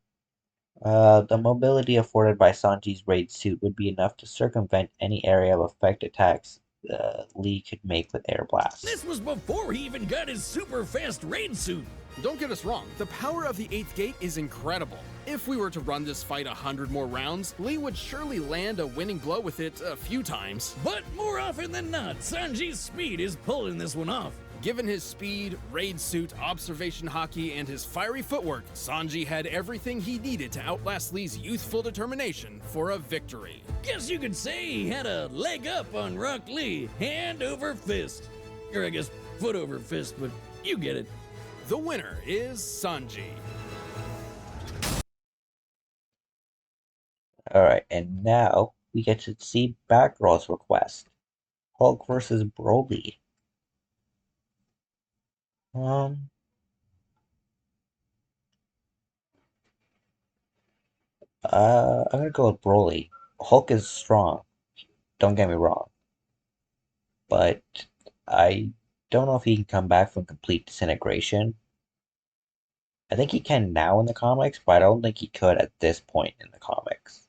The mobility afforded by Sanji's raid suit would be enough to circumvent any area of effect attacks Lee could make with air blasts. this was before he even got his super fast raid suit. Don't get us wrong, the power of the 8th gate is incredible. If we were to run this fight 100 more rounds, Lee would surely land a winning blow with it a few times. But more often than not, Sanji's speed is pulling this one off. Given his speed, raid suit, observation hockey, and his fiery footwork, Sanji had everything he needed to outlast Lee's youthful determination for a victory. Guess you could say he had a leg up on Rock Lee, hand over fist. Or I guess foot over fist, but you get it. The winner is Sanji. Alright, and now we get to see Batgirl's request. Hulk versus Broly. I'm gonna go with Broly. Hulk is strong, don't get me wrong, but I don't know if he can come back from complete disintegration. I think he can now in the comics, but I don't think he could at this point in the comics.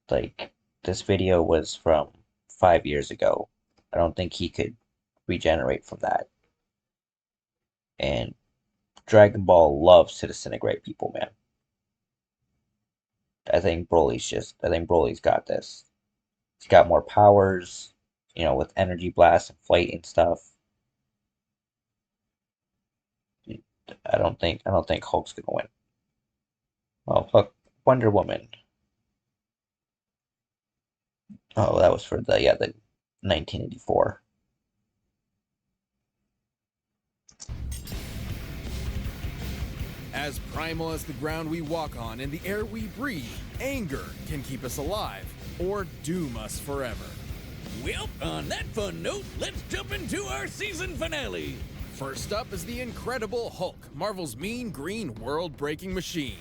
Like, this video was from 5 years ago. I don't think he could regenerate from that. And Dragon Ball loves to disintegrate people, man. I think Broly's got this. He's got more powers, with energy blast and flight and stuff. I don't think Hulk's gonna win. Well, fuck, Wonder Woman. Oh, that was for the 1984. As primal as the ground we walk on and the air we breathe, anger can keep us alive or doom us forever. Well, on that fun note, let's jump into our season finale. First up is the Incredible Hulk, Marvel's mean green world-breaking machine.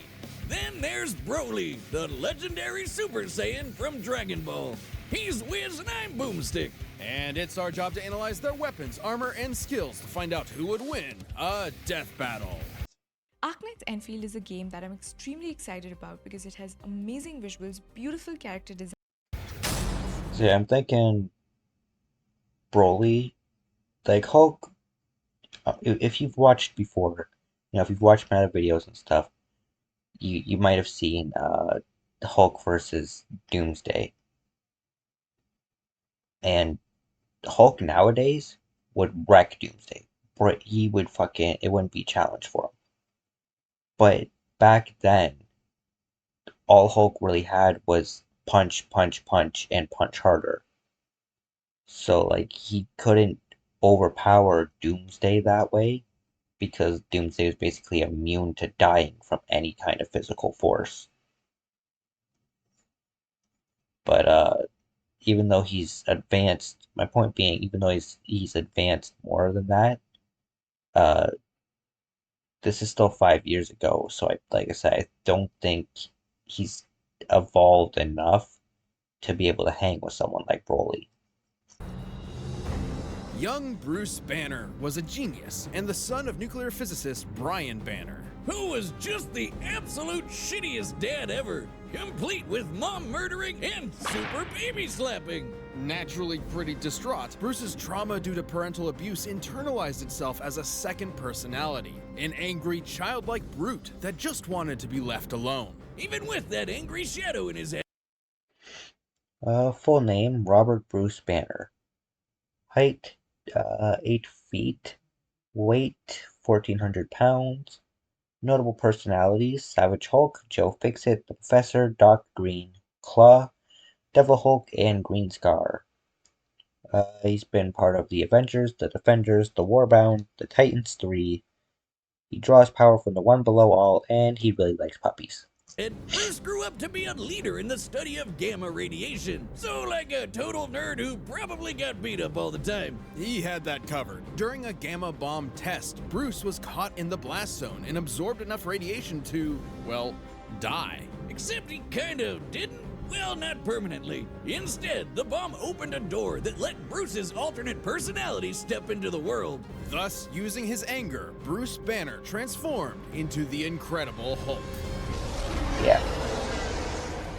Then there's Broly, the legendary Super Saiyan from Dragon Ball. He's Wiz and I'm Boomstick. And it's our job to analyze their weapons, armor, and skills to find out who would win a death battle. Arknight's Enfield is a game that I'm extremely excited about because it has amazing visuals, beautiful character design. So yeah, I'm thinking Broly, like Hulk. If you've watched before, if you've watched meta videos and stuff, you might have seen Hulk versus Doomsday. And Hulk nowadays would wreck Doomsday. He would it wouldn't be a challenge for him. But back then, all Hulk really had was punch, punch, punch, and punch harder. So, he couldn't overpower Doomsday that way, because Doomsday was basically immune to dying from any kind of physical force. But, even though he's advanced, my point being, even though he's advanced more than that, this is still 5 years ago, so like I said, I don't think he's evolved enough to be able to hang with someone like Broly. Young Bruce Banner was a genius and the son of nuclear physicist Brian Banner, who was just the absolute shittiest dad ever, complete with mom murdering and super baby slapping. Naturally pretty distraught, Bruce's trauma due to parental abuse internalized itself as a second personality, an angry, childlike brute that just wanted to be left alone, even with that angry shadow in his head. Full name, Robert Bruce Banner. Height, 8 feet. Weight, 1,400 pounds. Notable personalities: Savage Hulk, Joe Fixit, the Professor, Doc Green, Claw, Devil Hulk, and Green Scar. He's been part of the Avengers, the Defenders, the Warbound, the Titans 3. He draws power from the One Below All, and he really likes puppies. And Bruce grew up to be a leader in the study of gamma radiation, so like a total nerd who probably got beat up all the time. He had that covered. During a gamma bomb test, Bruce was caught in the blast zone and absorbed enough radiation to, well, die. Except he kind of didn't. Well, not permanently. Instead, the bomb opened a door that let Bruce's alternate personality step into the world. Thus, using his anger, Bruce Banner transformed into the Incredible Hulk. Yeah.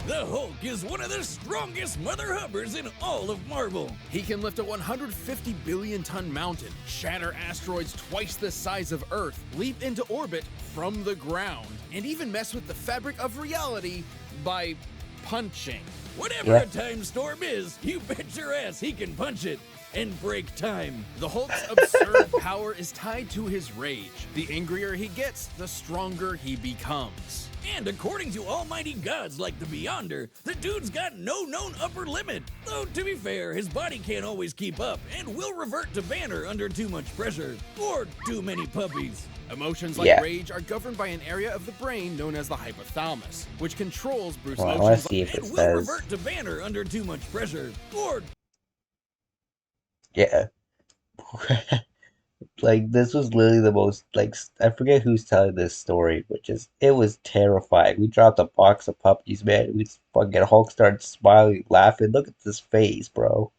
The Hulk is one of the strongest mother hubbers in all of Marvel. He can lift a 150 billion ton mountain, shatter asteroids twice the size of Earth, leap into orbit from the ground, and even mess with the fabric of reality by punching. Whatever a time storm is, you bet your ass he can punch it. and break time. The Hulk's absurd power is tied to his rage. The angrier he gets, the stronger he becomes. And according to almighty gods like the Beyonder, the dude's got no known upper limit. Though, to be fair, his body can't always keep up and will revert to Banner under too much pressure or too many puppies. Emotions like rage are governed by an area of the brain known as the hypothalamus, which controls Bruce's emotions and will revert to Banner under too much pressure or... Yeah. Like, this was literally the most, like, I forget who's telling this story, it was terrifying. We dropped a box of puppies, man. We fucking Hulk started smiling, laughing. Look at this face, bro.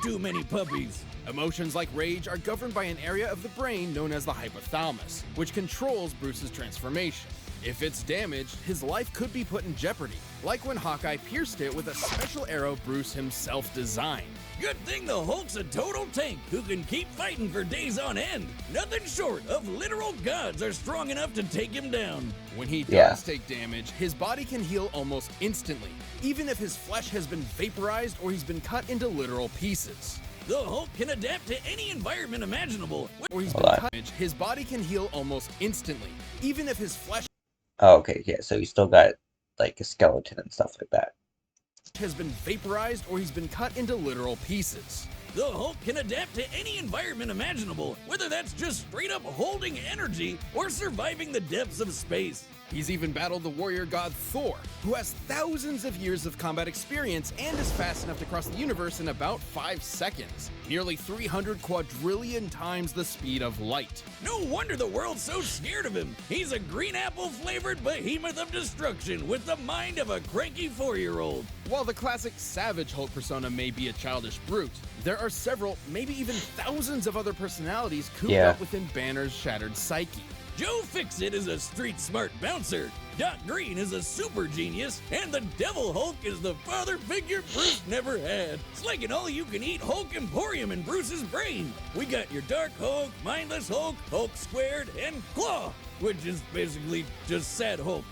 Too many puppies. Emotions like rage are governed by an area of the brain known as the hypothalamus, which controls Bruce's transformation. If it's damaged, his life could be put in jeopardy, like when Hawkeye pierced it with a special arrow Bruce himself designed. Good thing the Hulk's a total tank who can keep fighting for days on end. Nothing short of literal gods are strong enough to take him down. When he does take damage, his body can heal almost instantly, even if his flesh has been vaporized or he's been cut into literal pieces. The Hulk can adapt to any environment imaginable. Or he's been cut, his body can heal almost instantly, even if his flesh... Oh, okay, yeah, so he's still got, like, a skeleton and stuff like that. Has been vaporized or he's been cut into literal pieces. The Hulk can adapt to any environment imaginable, whether that's just straight up holding energy or surviving the depths of space. He's even battled the warrior god Thor, who has thousands of years of combat experience and is fast enough to cross the universe in about 5 seconds, nearly 300 quadrillion times the speed of light. No wonder the world's so scared of him. He's a green apple-flavored behemoth of destruction with the mind of a cranky 4-year-old. While the classic Savage Hulk persona may be a childish brute, there are several, maybe even thousands of other personalities cooped up within Banner's shattered psyche. Joe Fixit is a street-smart bouncer, Doc Green is a super genius, and the Devil Hulk is the father figure Bruce never had. It's like an all-you-can-eat Hulk Emporium in Bruce's brain. We got your Dark Hulk, Mindless Hulk, Hulk Squared, and Claw, which is basically just Sad Hulk.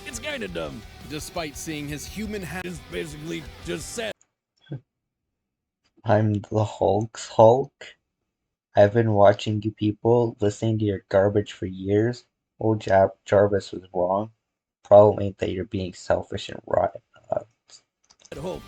It's kinda dumb. Despite seeing his human half is basically just sad. I'm the Hulk's Hulk. I've been watching you people, listening to your garbage for years. Old Jarvis was wrong. Problem ain't that you're being selfish and rotten. Hulk.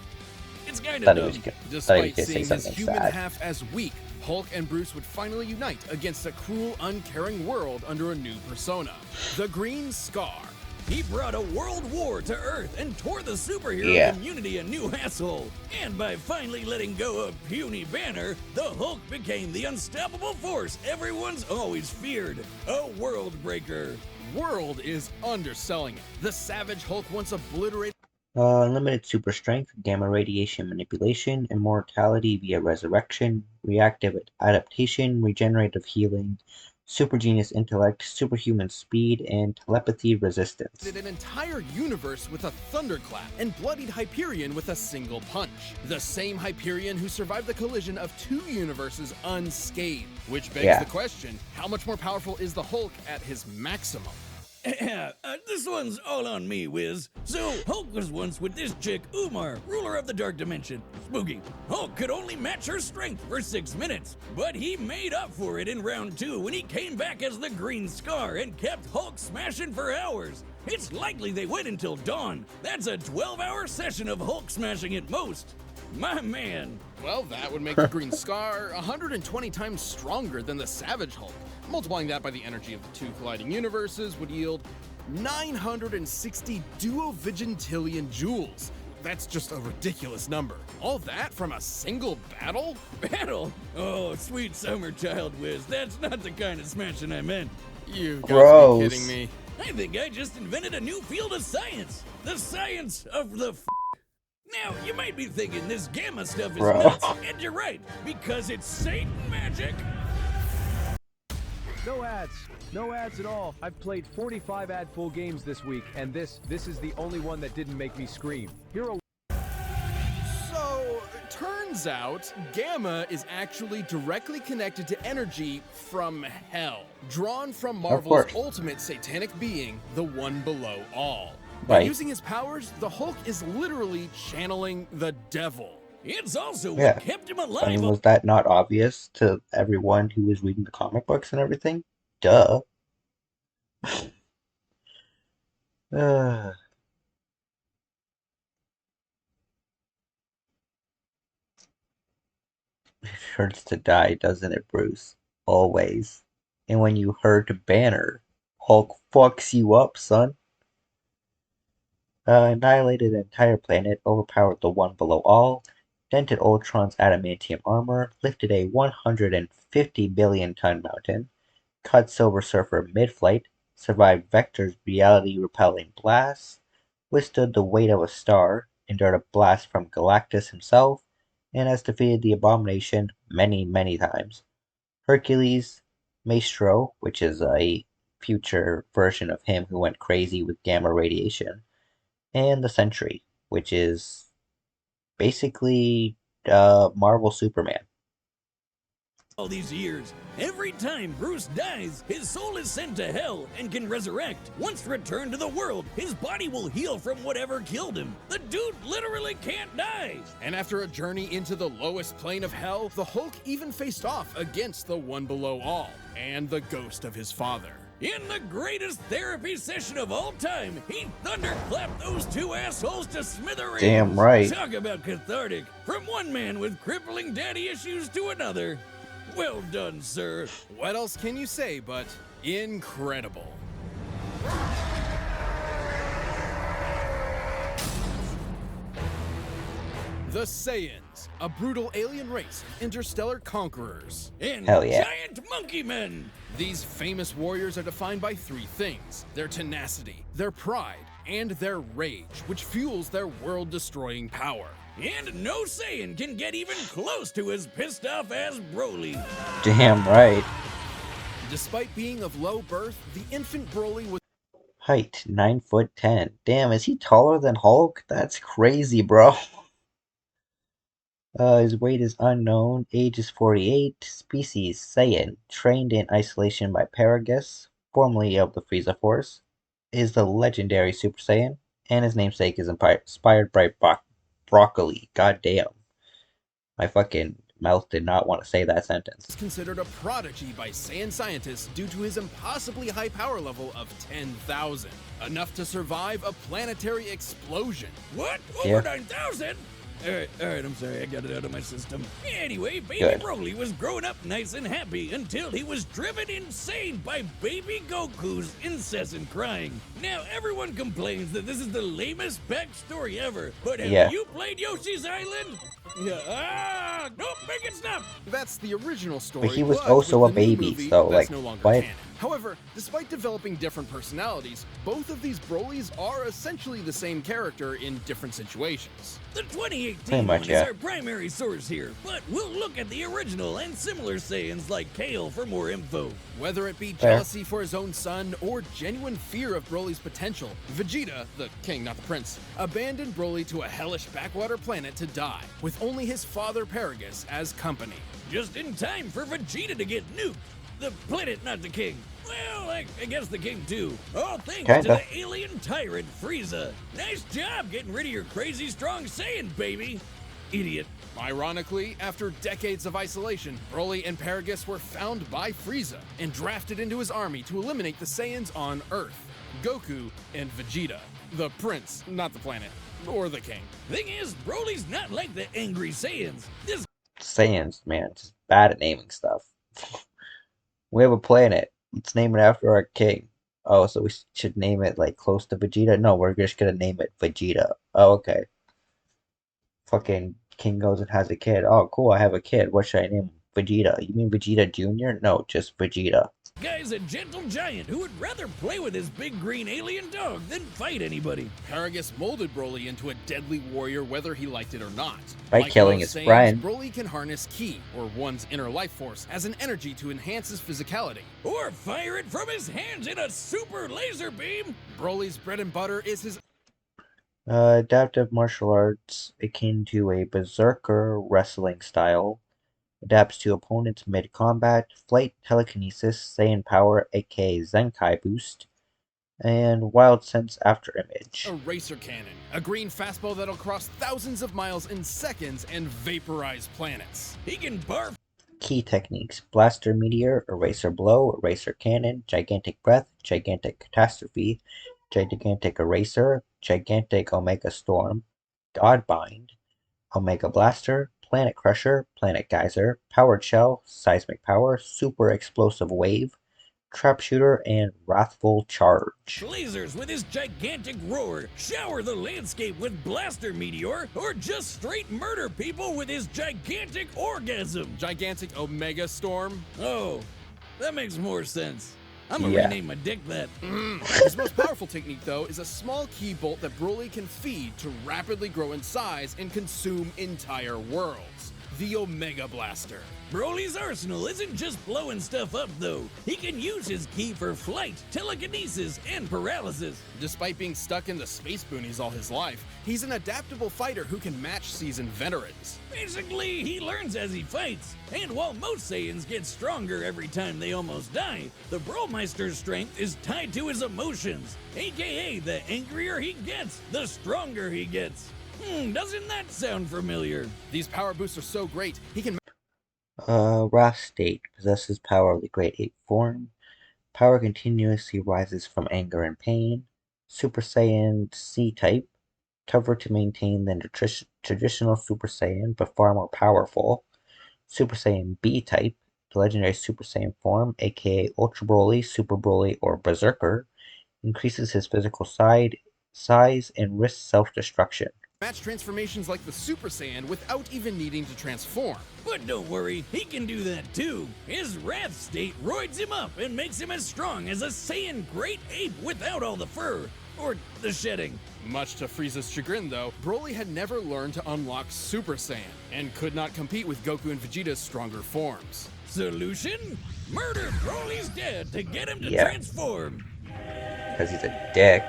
It's kinda dumb. Despite seeing his human half as weak, Hulk and Bruce would finally unite against a cruel, uncaring world under a new persona, the Green Scar. He brought a world war to Earth and tore the superhero community a new asshole. And by finally letting go of puny Banner, the Hulk became the unstoppable force everyone's always feared. A world breaker. World is underselling it. The Savage Hulk once obliterated... Unlimited super strength, gamma radiation manipulation, immortality via resurrection, reactive adaptation, regenerative healing, super genius intellect, superhuman speed, and telepathy resistance. An entire universe with a thunderclap and bloodied Hyperion with a single punch. The same Hyperion who survived the collision of 2 universes unscathed. Which begs the question, how much more powerful is the Hulk at his maximum? This one's all on me, Wiz. So, Hulk was once with this chick, Umar, ruler of the Dark Dimension. Spooky. Hulk could only match her strength for 6 minutes, but he made up for it in round 2 when he came back as the Green Scar and kept Hulk smashing for hours. It's likely they went until dawn. That's a 12-hour session of Hulk smashing at most. My man. Well, that would make the Green Scar 120 times stronger than the Savage Hulk. Multiplying that by the energy of the 2 colliding universes would yield 960 duovigintillion joules. That's just a ridiculous number. All that from a single battle? Battle? Oh, sweet summer child, Wiz. That's not the kind of smashing I meant. You gotta be kidding me. I think I just invented a new field of science. The science of the Now, you might be thinking this gamma stuff is nuts, and you're right, because it's Satan magic. No ads. No ads at all. I've played 45 ad-full games this week, and this is the only one that didn't make me scream. So, turns out, gamma is actually directly connected to energy from hell, drawn from Marvel's ultimate satanic being, the One Below All. By using his powers, the Hulk is literally channeling the devil. It's also what Yeah. kept him I alive. mean, was that not obvious to everyone who was reading the comic books and everything? Duh. Uh, it hurts to die, doesn't it, Bruce? Always. And when you hurt Banner, Hulk fucks you up, son. Annihilated an entire planet, overpowered the one below all, dented Ultron's adamantium armor, lifted a 150 billion ton mountain, cut Silver Surfer mid-flight, survived Vector's reality-repelling blasts, withstood the weight of a star, endured a blast from Galactus himself, and has defeated the Abomination many, many times. Hercules, Maestro, which is a future version of him who went crazy with gamma radiation, and the Sentry, which is basically Marvel Superman. All these years, every time Bruce dies, his soul is sent to hell and can resurrect. Once returned to the world, his body will heal from whatever killed him. The dude literally can't die. And after a journey into the lowest plane of hell, the Hulk even faced off against the one below all and the ghost of his father. In the greatest therapy session of all time, he thunderclapped those two assholes to smithereens. Damn right. Talk about cathartic. From one man with crippling daddy issues to another. Well done, sir. What else can you say but incredible? The Saiyans, a brutal alien race of interstellar conquerors. And Hell yeah. giant monkey men. These famous warriors are defined by three things: their tenacity, their pride, and their rage, which fuels their world-destroying power. And no Saiyan can get even close to his pissed-off-ass Broly. Damn right. Despite being of low birth, the infant Broly was Height 9'10". Damn, is he taller than Hulk? That's crazy, bro. His weight is unknown. Age is 48. Species Saiyan. Trained in isolation by Paragus, formerly of the Frieza Force. Is the legendary Super Saiyan, and his namesake is inspired by broccoli. God damn. My fucking mouth did not want to say that sentence. considered a prodigy by Saiyan scientists due to his impossibly high power level of 10,000. Enough to survive a planetary explosion. What? Yeah. Over 9,000? Alright, I'm sorry, I got it out of my system. Anyway, baby Good. Broly was growing up nice and happy until he was driven insane by baby Goku's incessant crying. Now, everyone complains that this is the lamest backstory ever, but have Yeah. you played Yoshi's Island? Yeah. Nope, make it stop. That's the original story. But he was with also a the new baby, movie, so, that's like, no longer what? canon. However, despite developing different personalities, both of these Brolys are essentially the same character in different situations. The 2018 Pretty much, one yeah. is our primary source here, but we'll look at the original and similar Saiyans like Kale for more info. Whether it be Fair. jealousy for his own son or genuine fear of Broly's potential, Vegeta, the king, not the prince, abandoned Broly to a hellish backwater planet to die, with only his father Paragus as company. Just in time for Vegeta to get nuked. The planet, not the king. Well, I guess the king too. All thanks to Kinda. the alien tyrant Frieza. Nice job getting rid of your crazy strong Saiyan, baby. Idiot. Ironically, after decades of isolation, Broly and Paragus were found by Frieza and drafted into his army to eliminate the Saiyans on Earth, Goku and Vegeta. The prince, not the planet, or the king. Thing is, Broly's not like the angry Saiyans. This Saiyans, man, just bad at naming stuff. We have a planet. Let's name it after our king. Oh, so we should name it like close to Vegeta? No, we're just gonna name it Vegeta. Oh, okay. Fucking king goes and has a kid. Oh, cool, I have a kid. What should I name him? Vegeta. You mean Vegeta Jr.? No, just Vegeta. guy's a gentle giant who would rather play with his big green alien dog than fight anybody. Paragus molded Broly into a deadly warrior whether he liked it or not. By Like killing most his Saiyans, friend. Broly can harness Ki, or one's inner life force, as an energy to enhance his physicality. Or fire it from his hands in a super laser beam. Broly's bread and butter is his Adaptive martial arts akin to a berserker wrestling style. Adapts to opponents mid-combat. Flight, telekinesis, Saiyan power aka Zenkai boost. And Wild Sense After Image. A racer cannon, a green fastball that'll cross thousands of miles in seconds and vaporize planets. He can barf. Key techniques: Blaster Meteor, Eraser Blow, Eraser Cannon, Gigantic Breath, Gigantic Catastrophe, Gigantic Eraser, Gigantic Omega Storm, Godbind, Omega Blaster, Planet Crusher, Planet Geyser, Powered Shell, Seismic Power, Super Explosive Wave, Trap Shooter, and Wrathful Charge. Lasers with his gigantic roar, shower the landscape with blaster meteor, or just straight murder people with his gigantic orgasm. Gigantic Omega Storm. Oh, that makes more sense. I'm gonna rename my dick that. His most powerful technique, though, is a small key bolt that Broly can feed to rapidly grow in size and consume entire worlds. The Omega Blaster. Broly's arsenal isn't just blowing stuff up, though. He can use his ki for flight, telekinesis, and paralysis. Despite being stuck in the space boonies all his life, he's an adaptable fighter who can match seasoned veterans. Basically, he learns as he fights. And while most Saiyans get stronger every time they almost die, the Bromeister's strength is tied to his emotions. AKA, the angrier he gets, the stronger he gets. Doesn't that sound familiar? These power boosts are so great, he can... Wrath State possesses power of the Great Ape form. Power continuously rises from anger and pain. Super Saiyan C-type. Cover to maintain the traditional Super Saiyan, but far more powerful. Super Saiyan B-type. The legendary Super Saiyan form, aka Ultra Broly, Super Broly, or Berserker, increases his physical size and risks self-destruction. Match transformations like the Super Saiyan without even needing to transform. But don't worry, he can do that too. His Wrath State roids him up and makes him as strong as a Saiyan Great Ape without all the fur. Or the shedding. Much to Frieza's chagrin, though, Broly had never learned to unlock Super Saiyan, and could not compete with Goku and Vegeta's stronger forms. Solution? Murder Broly's dad to get him to transform. Because he's a dick.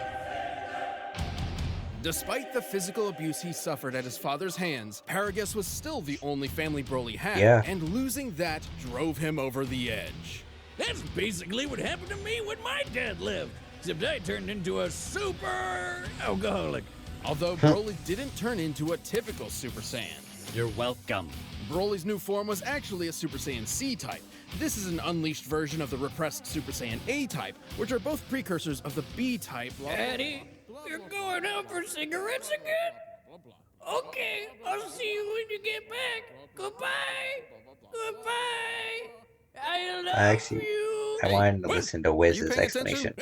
Despite the physical abuse he suffered at his father's hands, Paragus was still the only family Broly had, and losing that drove him over the edge. That's basically what happened to me when my dad lived, except I turned into a super alcoholic. Although Broly didn't turn into a typical Super Saiyan. You're welcome. Broly's new form was actually a Super Saiyan C-type. This is an unleashed version of the repressed Super Saiyan A-type, which are both precursors of the B-type. Daddy, you're going out for cigarettes again? Okay, I'll see you when you get back. Goodbye. Goodbye. I love you. I wanted to listen to Wiz's explanation.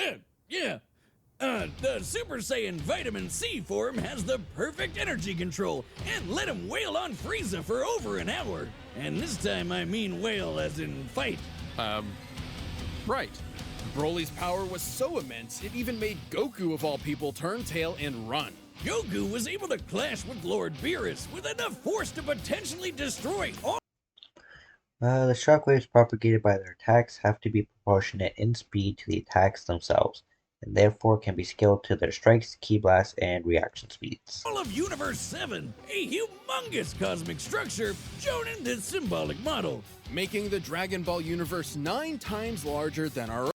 The Super Saiyan Vitamin C form has the perfect energy control and let him wail on Frieza for over an hour. And this time I mean wail as in fight. Right. Broly's power was so immense, it even made Goku, of all people, turn tail and run. Goku was able to clash with Lord Beerus with enough force to potentially destroy all... The shockwaves propagated by their attacks have to be proportionate in speed to the attacks themselves, and therefore can be scaled to their strikes, ki blasts, and reaction speeds. All of Universe 7, a humongous cosmic structure shown in this symbolic model, making the Dragon Ball universe 9 times larger than our own.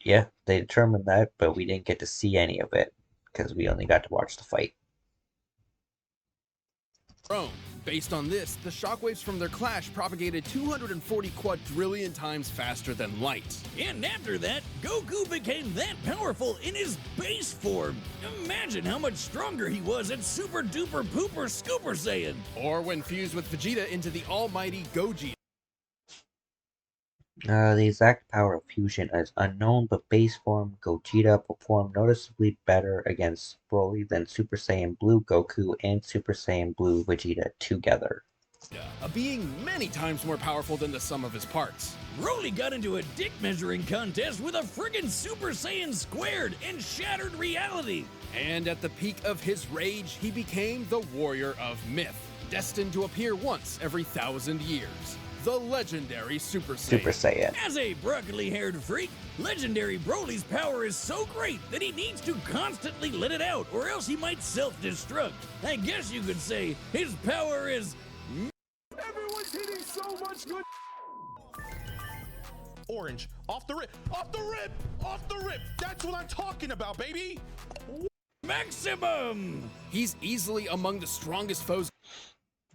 Yeah, they determined that, but we didn't get to see any of it, because we only got to watch the fight. Based on this, the shockwaves from their clash propagated 240 quadrillion times faster than light. And after that, Goku became that powerful in his base form. Imagine how much stronger he was at Super Duper Pooper Scooper Saiyan. Or when fused with Vegeta into the almighty Gogeta. The exact power of fusion is unknown, but base form Gogeta performed noticeably better against Broly than Super Saiyan Blue Goku and Super Saiyan Blue Vegeta together. A being many times more powerful than the sum of his parts. Broly got into a dick measuring contest with a friggin' Super Saiyan squared and shattered reality. And at the peak of his rage, he became the Warrior of Myth, destined to appear once every 1,000 years. The legendary Super Saiyan. As a broccoli-haired freak, legendary Broly's power is so great that he needs to constantly let it out, or else he might self-destruct. I guess you could say his power is... Everyone's hitting so much good... Orange. Off the rip. Off the rip. Off the rip. That's what I'm talking about, baby. Maximum! He's easily among the strongest foes.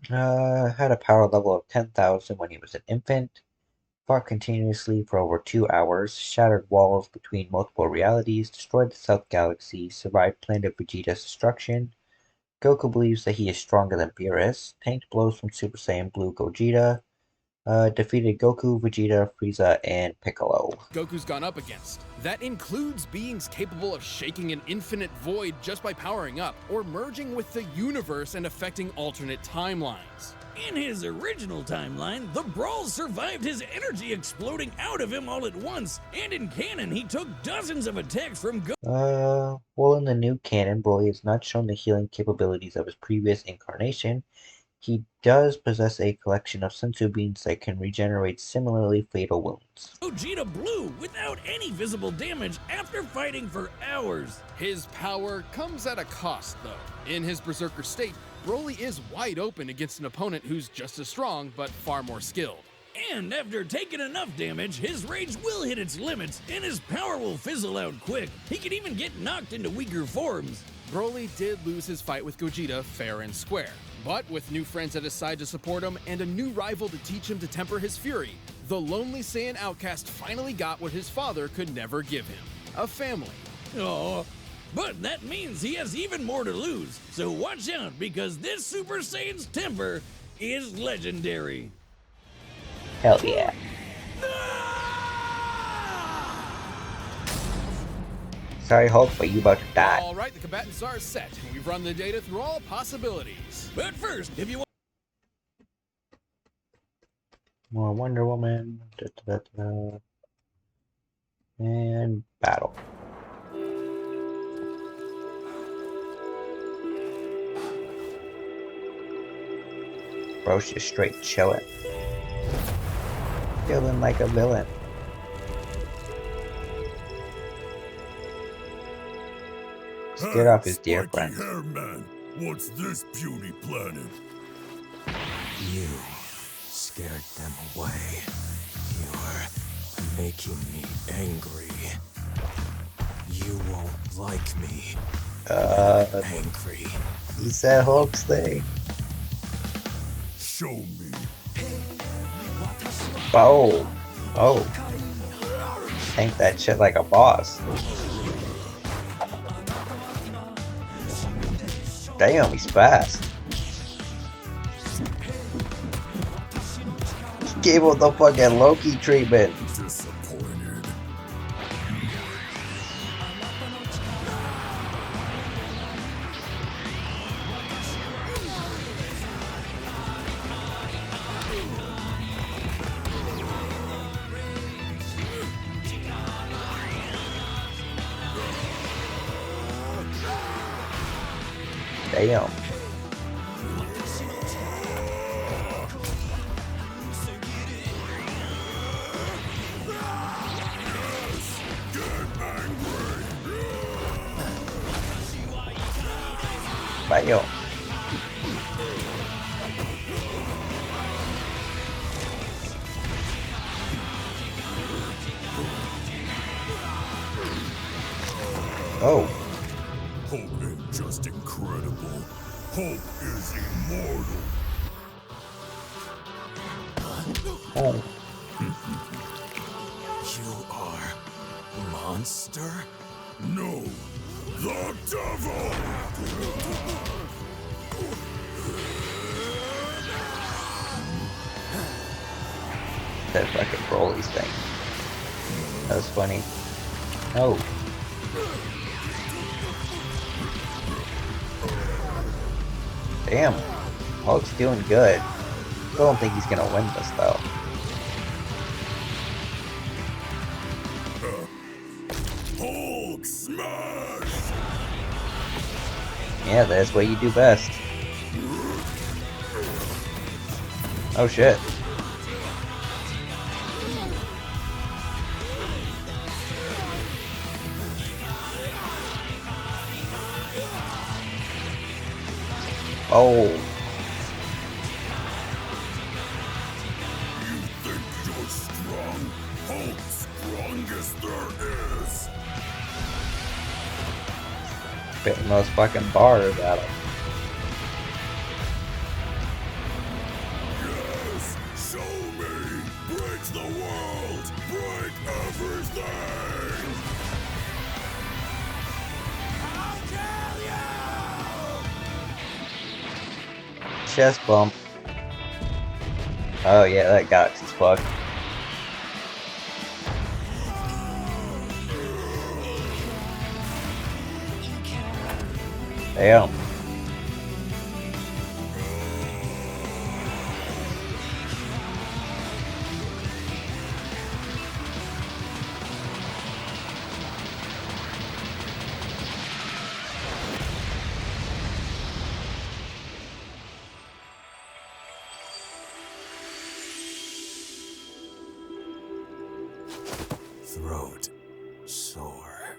Had a power level of 10,000 when he was an infant. Fought continuously for over 2 hours, shattered walls between multiple realities, destroyed the South Galaxy, survived Planet Vegeta's destruction. Goku believes that he is stronger than Beerus, tanked blows from Super Saiyan Blue Gogeta, defeated Goku, Vegeta, Frieza, and Piccolo. Goku's gone up against. That includes beings capable of shaking an infinite void just by powering up, or merging with the universe and affecting alternate timelines. In his original timeline, the Brawl survived his energy exploding out of him all at once, and in canon, he took dozens of attacks from Well, in the new canon, Broly has not shown the healing capabilities of his previous incarnation. He does possess a collection of senzu beans that can regenerate similarly fatal wounds. Gogeta Blue without any visible damage after fighting for hours. His power comes at a cost, though. In his Berserker state, Broly is wide open against an opponent who's just as strong, but far more skilled. And after taking enough damage, his rage will hit its limits, and his power will fizzle out quick. He can even get knocked into weaker forms. Broly did lose his fight with Gogeta fair and square. But with new friends at his side to support him and a new rival to teach him to temper his fury, the lonely Saiyan outcast finally got what his father could never give him: a family. Oh, but that means he has even more to lose. So watch out, because this Super Saiyan's temper is legendary. Hell yeah. Sorry, Hulk, but you about to die. All right, the combatants are set, and we've run the data through all possibilities. But first, if you want... More Wonder Woman. And battle. Bro's just straight chilling. Feeling like a villain. Scared off his dear friend. Hair man, what's this beauty planet? You scared them away. You're making me angry. You won't like me. Angry. He said Hulk's thing. Show me. Oh. Oh. Tank that shit like a boss. Damn, he's fast. He gave him the fucking Loki treatment. Disappointed. Damn. Bam. Oh. Hope ain't just incredible. Hope is immortal. Oh. You are monster? No, the devil! That fucking Broly's thing. That was funny. Oh. Damn. Hulk's doing good. Still don't think he's gonna win this though. Hulk smash! Yeah, that's what you do best. Oh shit. Oh. You think you're strong? Hulk those fucking bars at him. Yes! Show me! Break the world! Break everything! I'll kill you! Chest bump. Oh yeah, that got as fuck. Damn. Throat sore.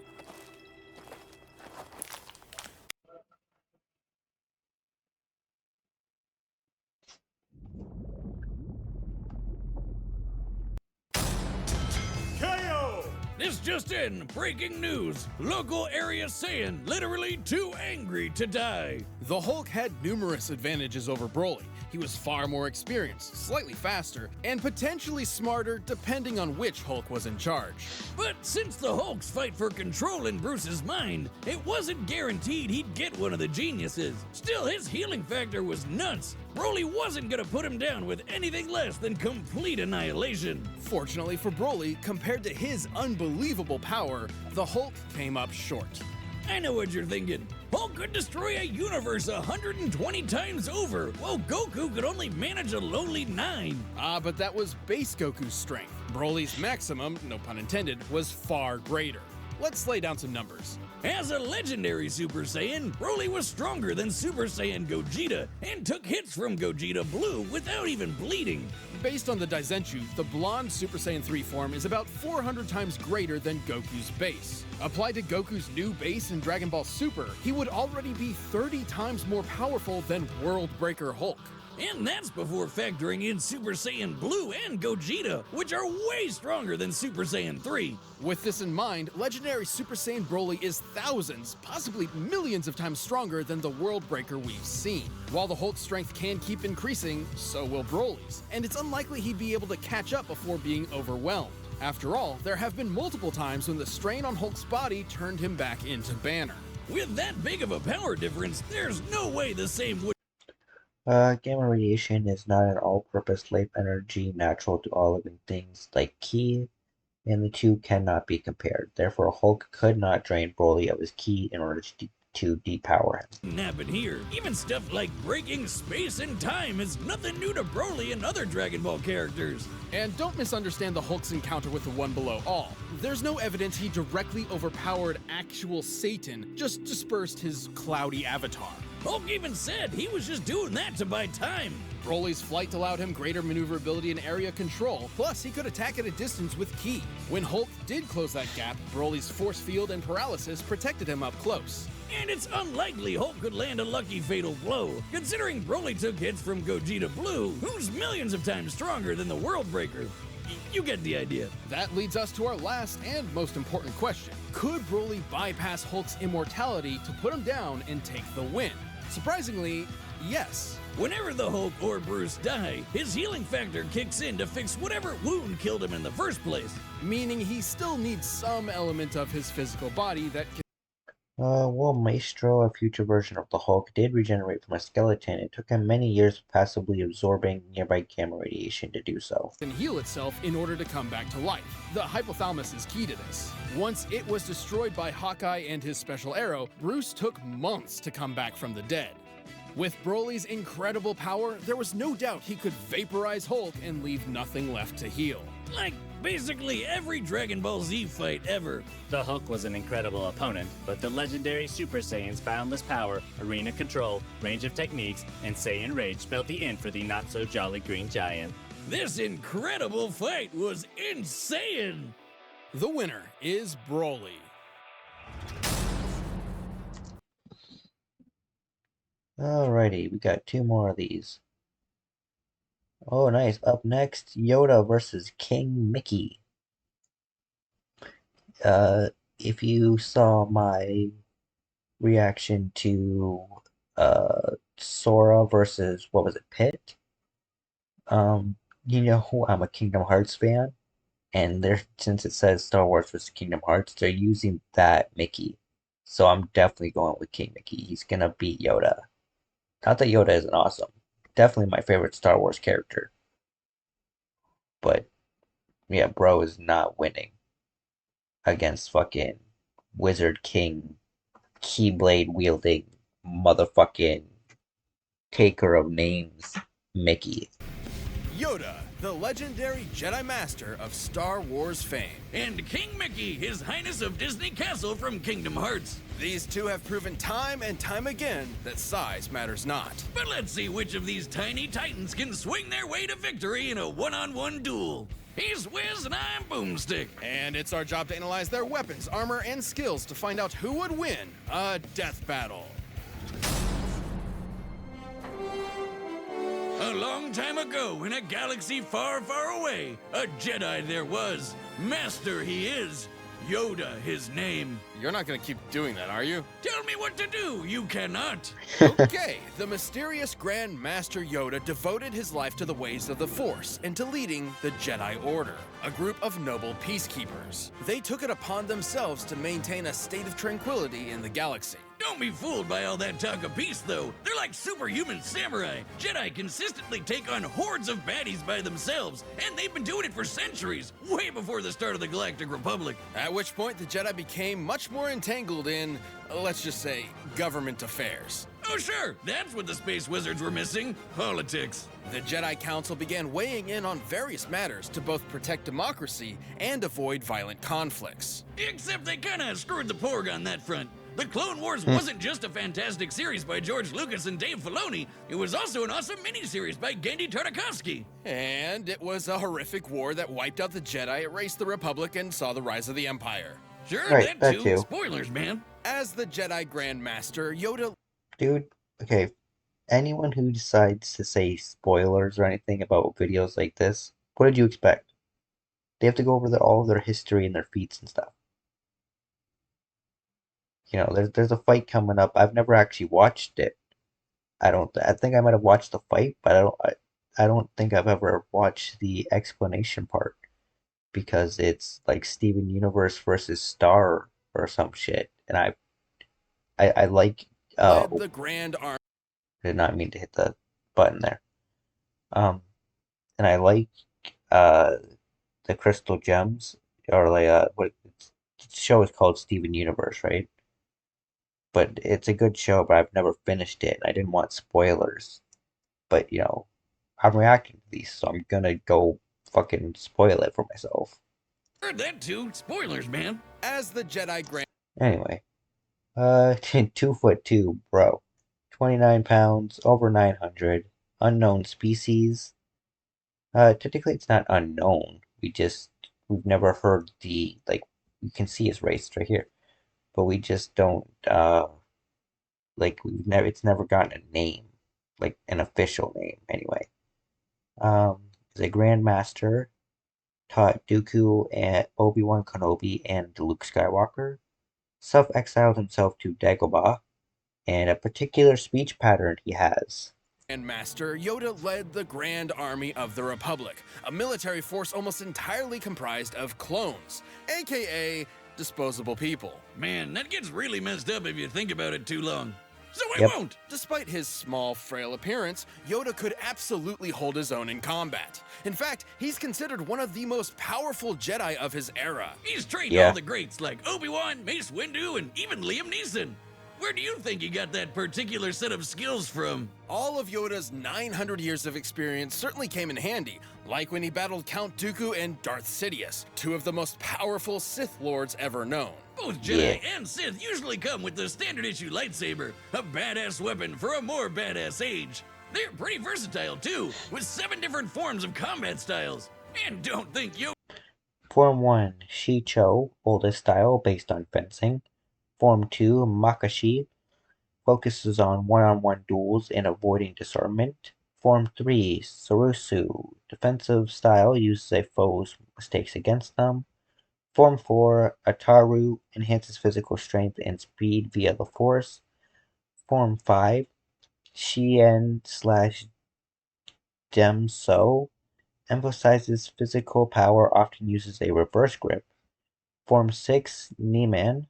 KO! This just in, breaking news. Local area Saiyan literally too angry to die. The Hulk had numerous advantages over Broly. He was far more experienced, slightly faster, and potentially smarter depending on which Hulk was in charge. But since the Hulk's fight for control in Bruce's mind, it wasn't guaranteed he'd get one of the geniuses. Still, his healing factor was nuts. Broly wasn't gonna put him down with anything less than complete annihilation. Fortunately for Broly, compared to his unbelievable power, the Hulk came up short. I know what you're thinking. Hulk could destroy a universe 120 times over, while Goku could only manage a lowly 9. But that was base Goku's strength. Broly's maximum, no pun intended, was far greater. Let's lay down some numbers. As a legendary Super Saiyan, Broly was stronger than Super Saiyan Gogeta and took hits from Gogeta Blue without even bleeding. Based on the Daizenshuu, the blonde Super Saiyan 3 form is about 400 times greater than Goku's base. Applied to Goku's new base in Dragon Ball Super, he would already be 30 times more powerful than World Breaker Hulk. And that's before factoring in Super Saiyan Blue and Gogeta, which are way stronger than Super Saiyan 3. With this in mind, legendary Super Saiyan Broly is thousands, possibly millions of times stronger than the World Breaker we've seen. While the Hulk's strength can keep increasing, so will Broly's, and it's unlikely he'd be able to catch up before being overwhelmed. After all, there have been multiple times when the strain on Hulk's body turned him back into Banner. With that big of a power difference, there's no way the same would. Gamma radiation is not an all-purpose life energy natural to all living things like ki, and the two cannot be compared. Therefore, Hulk could not drain Broly of his ki in order to depower him. Happen here. Even stuff like breaking space and time is nothing new to Broly and other Dragon Ball characters. And don't misunderstand the Hulk's encounter with the One Below All. There's no evidence he directly overpowered actual Satan, just dispersed his cloudy avatar. Hulk even said he was just doing that to buy time. Broly's flight allowed him greater maneuverability and area control, plus he could attack at a distance with ki. When Hulk did close that gap, Broly's force field and paralysis protected him up close. And it's unlikely Hulk could land a lucky fatal blow, considering Broly took hits from Gogeta Blue, who's millions of times stronger than the World Breaker. You get the idea. That leads us to our last and most important question. Could Broly bypass Hulk's immortality to put him down and take the win? Surprisingly, yes. Whenever the Hulk or Bruce die, his healing factor kicks in to fix whatever wound killed him in the first place. Meaning he still needs some element of his physical body that can... Well, Maestro, a future version of the Hulk, did regenerate from a skeleton. It took him many years of passively absorbing nearby gamma radiation to do so. And heal itself in order to come back to life. The hypothalamus is key to this. Once it was destroyed by Hawkeye and his special arrow, Bruce took months to come back from the dead. With Broly's incredible power, there was no doubt he could vaporize Hulk and leave nothing left to heal. Like basically every Dragon Ball Z fight ever. The Hulk was an incredible opponent, but the legendary Super Saiyan's boundless power, arena control, range of techniques, and Saiyan rage spelled the end for the not-so-jolly Green Giant. This incredible fight was insane! The winner is Broly. Alrighty, we got two more of these. Oh, nice. Up next, Yoda versus King Micky. If you saw my reaction to Sora versus what was it, Pit? You know who I'm a Kingdom Hearts fan, and they're since it says Star Wars versus Kingdom Hearts, they're using that Mickey. So I'm definitely going with King Mickey. He's gonna beat Yoda. Not that Yoda isn't awesome. Definitely my favorite Star Wars character. But yeah, bro is not winning against fucking Wizard King, Keyblade wielding, motherfucking taker of names, Mickey. Yoda, the legendary Jedi Master of Star Wars fame. And King Mickey, His Highness of Disney Castle from Kingdom Hearts. These two have proven time and time again that size matters not. But let's see which of these tiny titans can swing their way to victory in a one-on-one duel. He's Wiz and I'm Boomstick. And it's our job to analyze their weapons, armor, and skills to find out who would win a death battle. A long time ago, in a galaxy far, far away, a Jedi there was. Master he is. Yoda his name. You're not gonna keep doing that, are you? Tell me what to do, you cannot. Okay, the mysterious Grand Master Yoda devoted his life to the ways of the Force and to leading the Jedi Order, a group of noble peacekeepers. They took it upon themselves to maintain a state of tranquility in the galaxy. Don't be fooled by all that talk of peace, though. They're like superhuman samurai. Jedi consistently take on hordes of baddies by themselves, and they've been doing it for centuries, way before the start of the Galactic Republic. At which point, the Jedi became much more entangled in, let's just say, government affairs. Oh sure, that's what the space wizards were missing, politics. The Jedi Council began weighing in on various matters to both protect democracy and avoid violent conflicts. Except they kinda screwed the porg on that front. The Clone Wars wasn't just a fantastic series by George Lucas and Dave Filoni, it was also an awesome miniseries by Genndy Tartakovsky. And it was a horrific war that wiped out the Jedi, erased the Republic, and saw the rise of the Empire. Sure, Right, that that too. too. Spoilers, man. As the Jedi Grand Master, Yoda... Dude, okay, anyone who decides to say spoilers or anything about videos like this, what did you expect? They have to go over all of their history and their feats and stuff. You know, there's a fight coming up. I've never actually watched it. I think I might have watched the fight, but I don't think I've ever watched the explanation part because it's like Steven Universe versus Star or some shit, and I like led the Grand Army. did not mean to hit the button there. And I like the Crystal Gems or like the show is called Steven Universe, right? But it's a good show, but I've never finished it. I didn't want spoilers. But, you know, I'm reacting to these, so I'm gonna go fucking spoil it for myself. Heard that too. Spoilers, man. As the Jedi Grand... Anyway, 2'2", bro. 29 pounds, over 900, unknown species. Technically it's not unknown. We've never heard you can see his race right here. But we just don't, it's never gotten a name, like an official name anyway. He's a Grandmaster, taught Dooku and Obi-Wan Kenobi and Luke Skywalker, self-exiled himself to Dagobah, and a particular speech pattern he has. Grand Master, Yoda led the Grand Army of the Republic, a military force almost entirely comprised of clones, aka disposable people. Man, that gets really messed up if you think about it too long. So I Yep. won't. Despite his small, frail appearance, Yoda could absolutely hold his own in combat. In fact, he's considered one of the most powerful Jedi of his era. He's trained Yeah. all the greats like Obi-Wan, Mace Windu, and even Liam Neeson. Where do you think he got that particular set of skills from? All of Yoda's 900 years of experience certainly came in handy, like when he battled Count Dooku and Darth Sidious, two of the most powerful Sith Lords ever known. Both Jedi and Sith usually come with the standard issue lightsaber, a badass weapon for a more badass age. They're pretty versatile too, with 7 different forms of combat styles. And don't think Yoda... Form 1, Shicho, oldest style based on fencing. Form 2, Makashi, focuses on one-on-one duels and avoiding disarmament. Form 3, Sarusu, defensive style, uses a foe's mistakes against them. Form 4, Ataru enhances physical strength and speed via the Force. Form 5, Shien slash Demso emphasizes physical power, often uses a reverse grip. Form 6, Nemon,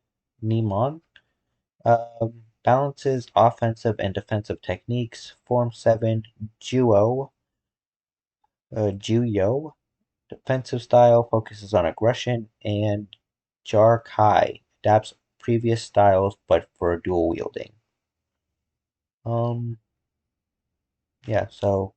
balances offensive and defensive techniques. Form 7, Juyo, defensive style, focuses on aggression. And Jar Kai adapts previous styles but for dual wielding. Yeah, so,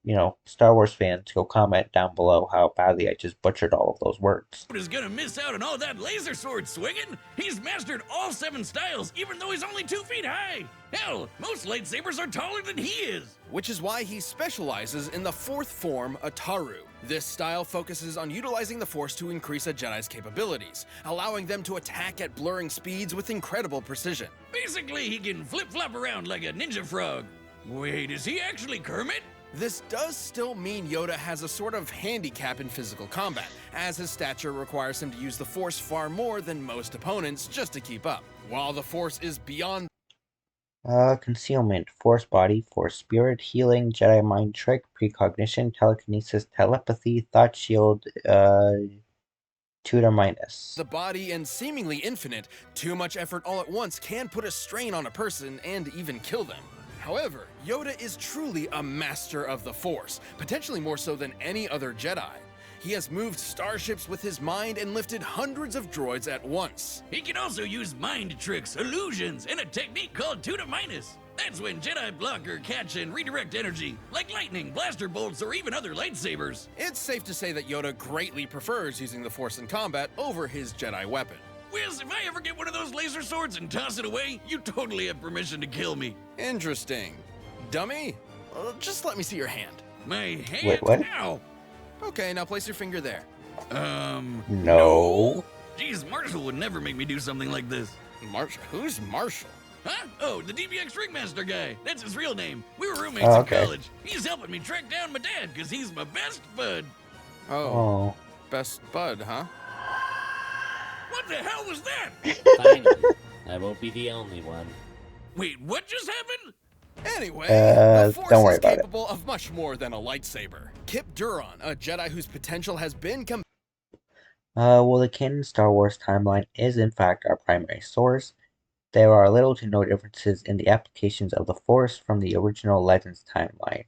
Star Wars fans, go comment down below how badly I just butchered all of those words. Is gonna miss out on all that laser sword swinging? He's mastered all 7 styles, even though he's only 2 feet high! Hell, most lightsabers are taller than he is! Which is why he specializes in the 4th form, Ataru. This style focuses on utilizing the Force to increase a Jedi's capabilities, allowing them to attack at blurring speeds with incredible precision. Basically, he can flip-flop around like a ninja frog. Wait, is he actually Kermit? This does still mean Yoda has a sort of handicap in physical combat, as his stature requires him to use the Force far more than most opponents just to keep up. While the Force is beyond Concealment, Force Body, Force Spirit, Healing, Jedi Mind Trick, Precognition, Telekinesis, Telepathy, Thought Shield, Tutor Minus. the body and seemingly infinite, too much effort all at once can put a strain on a person and even kill them. However, Yoda is truly a master of the Force, potentially more so than any other Jedi. He has moved starships with his mind and lifted hundreds of droids at once. He can also use mind tricks, illusions, and a technique called Tutor Minus. That's when Jedi block or catch and redirect energy, like lightning, blaster bolts, or even other lightsabers. It's safe to say that Yoda greatly prefers using the Force in combat over his Jedi weapon. Wiz, if I ever get one of those laser swords and toss it away, you totally have permission to kill me. Interesting. Dummy, just let me see your hand. My hand? Wait, what? Ow! Okay, now place your finger there. No. Jeez, Marshall would never make me do something like this. Marshall? Who's Marshall? Huh? Oh, the DBX Ringmaster guy. That's his real name. We were roommates Oh, in okay. college. He's helping me track down my dad, because he's my best bud. Oh. Best bud, huh? What the hell was that? Finally, I won't be the only one. Wait, what just happened? Anyway, the Force don't worry is about it. capable of much more than a lightsaber. Kip Duron, a Jedi whose potential has been Well, the canon Star Wars timeline is in fact our primary source. There are little to no differences in the applications of the Force from the original Legends timeline,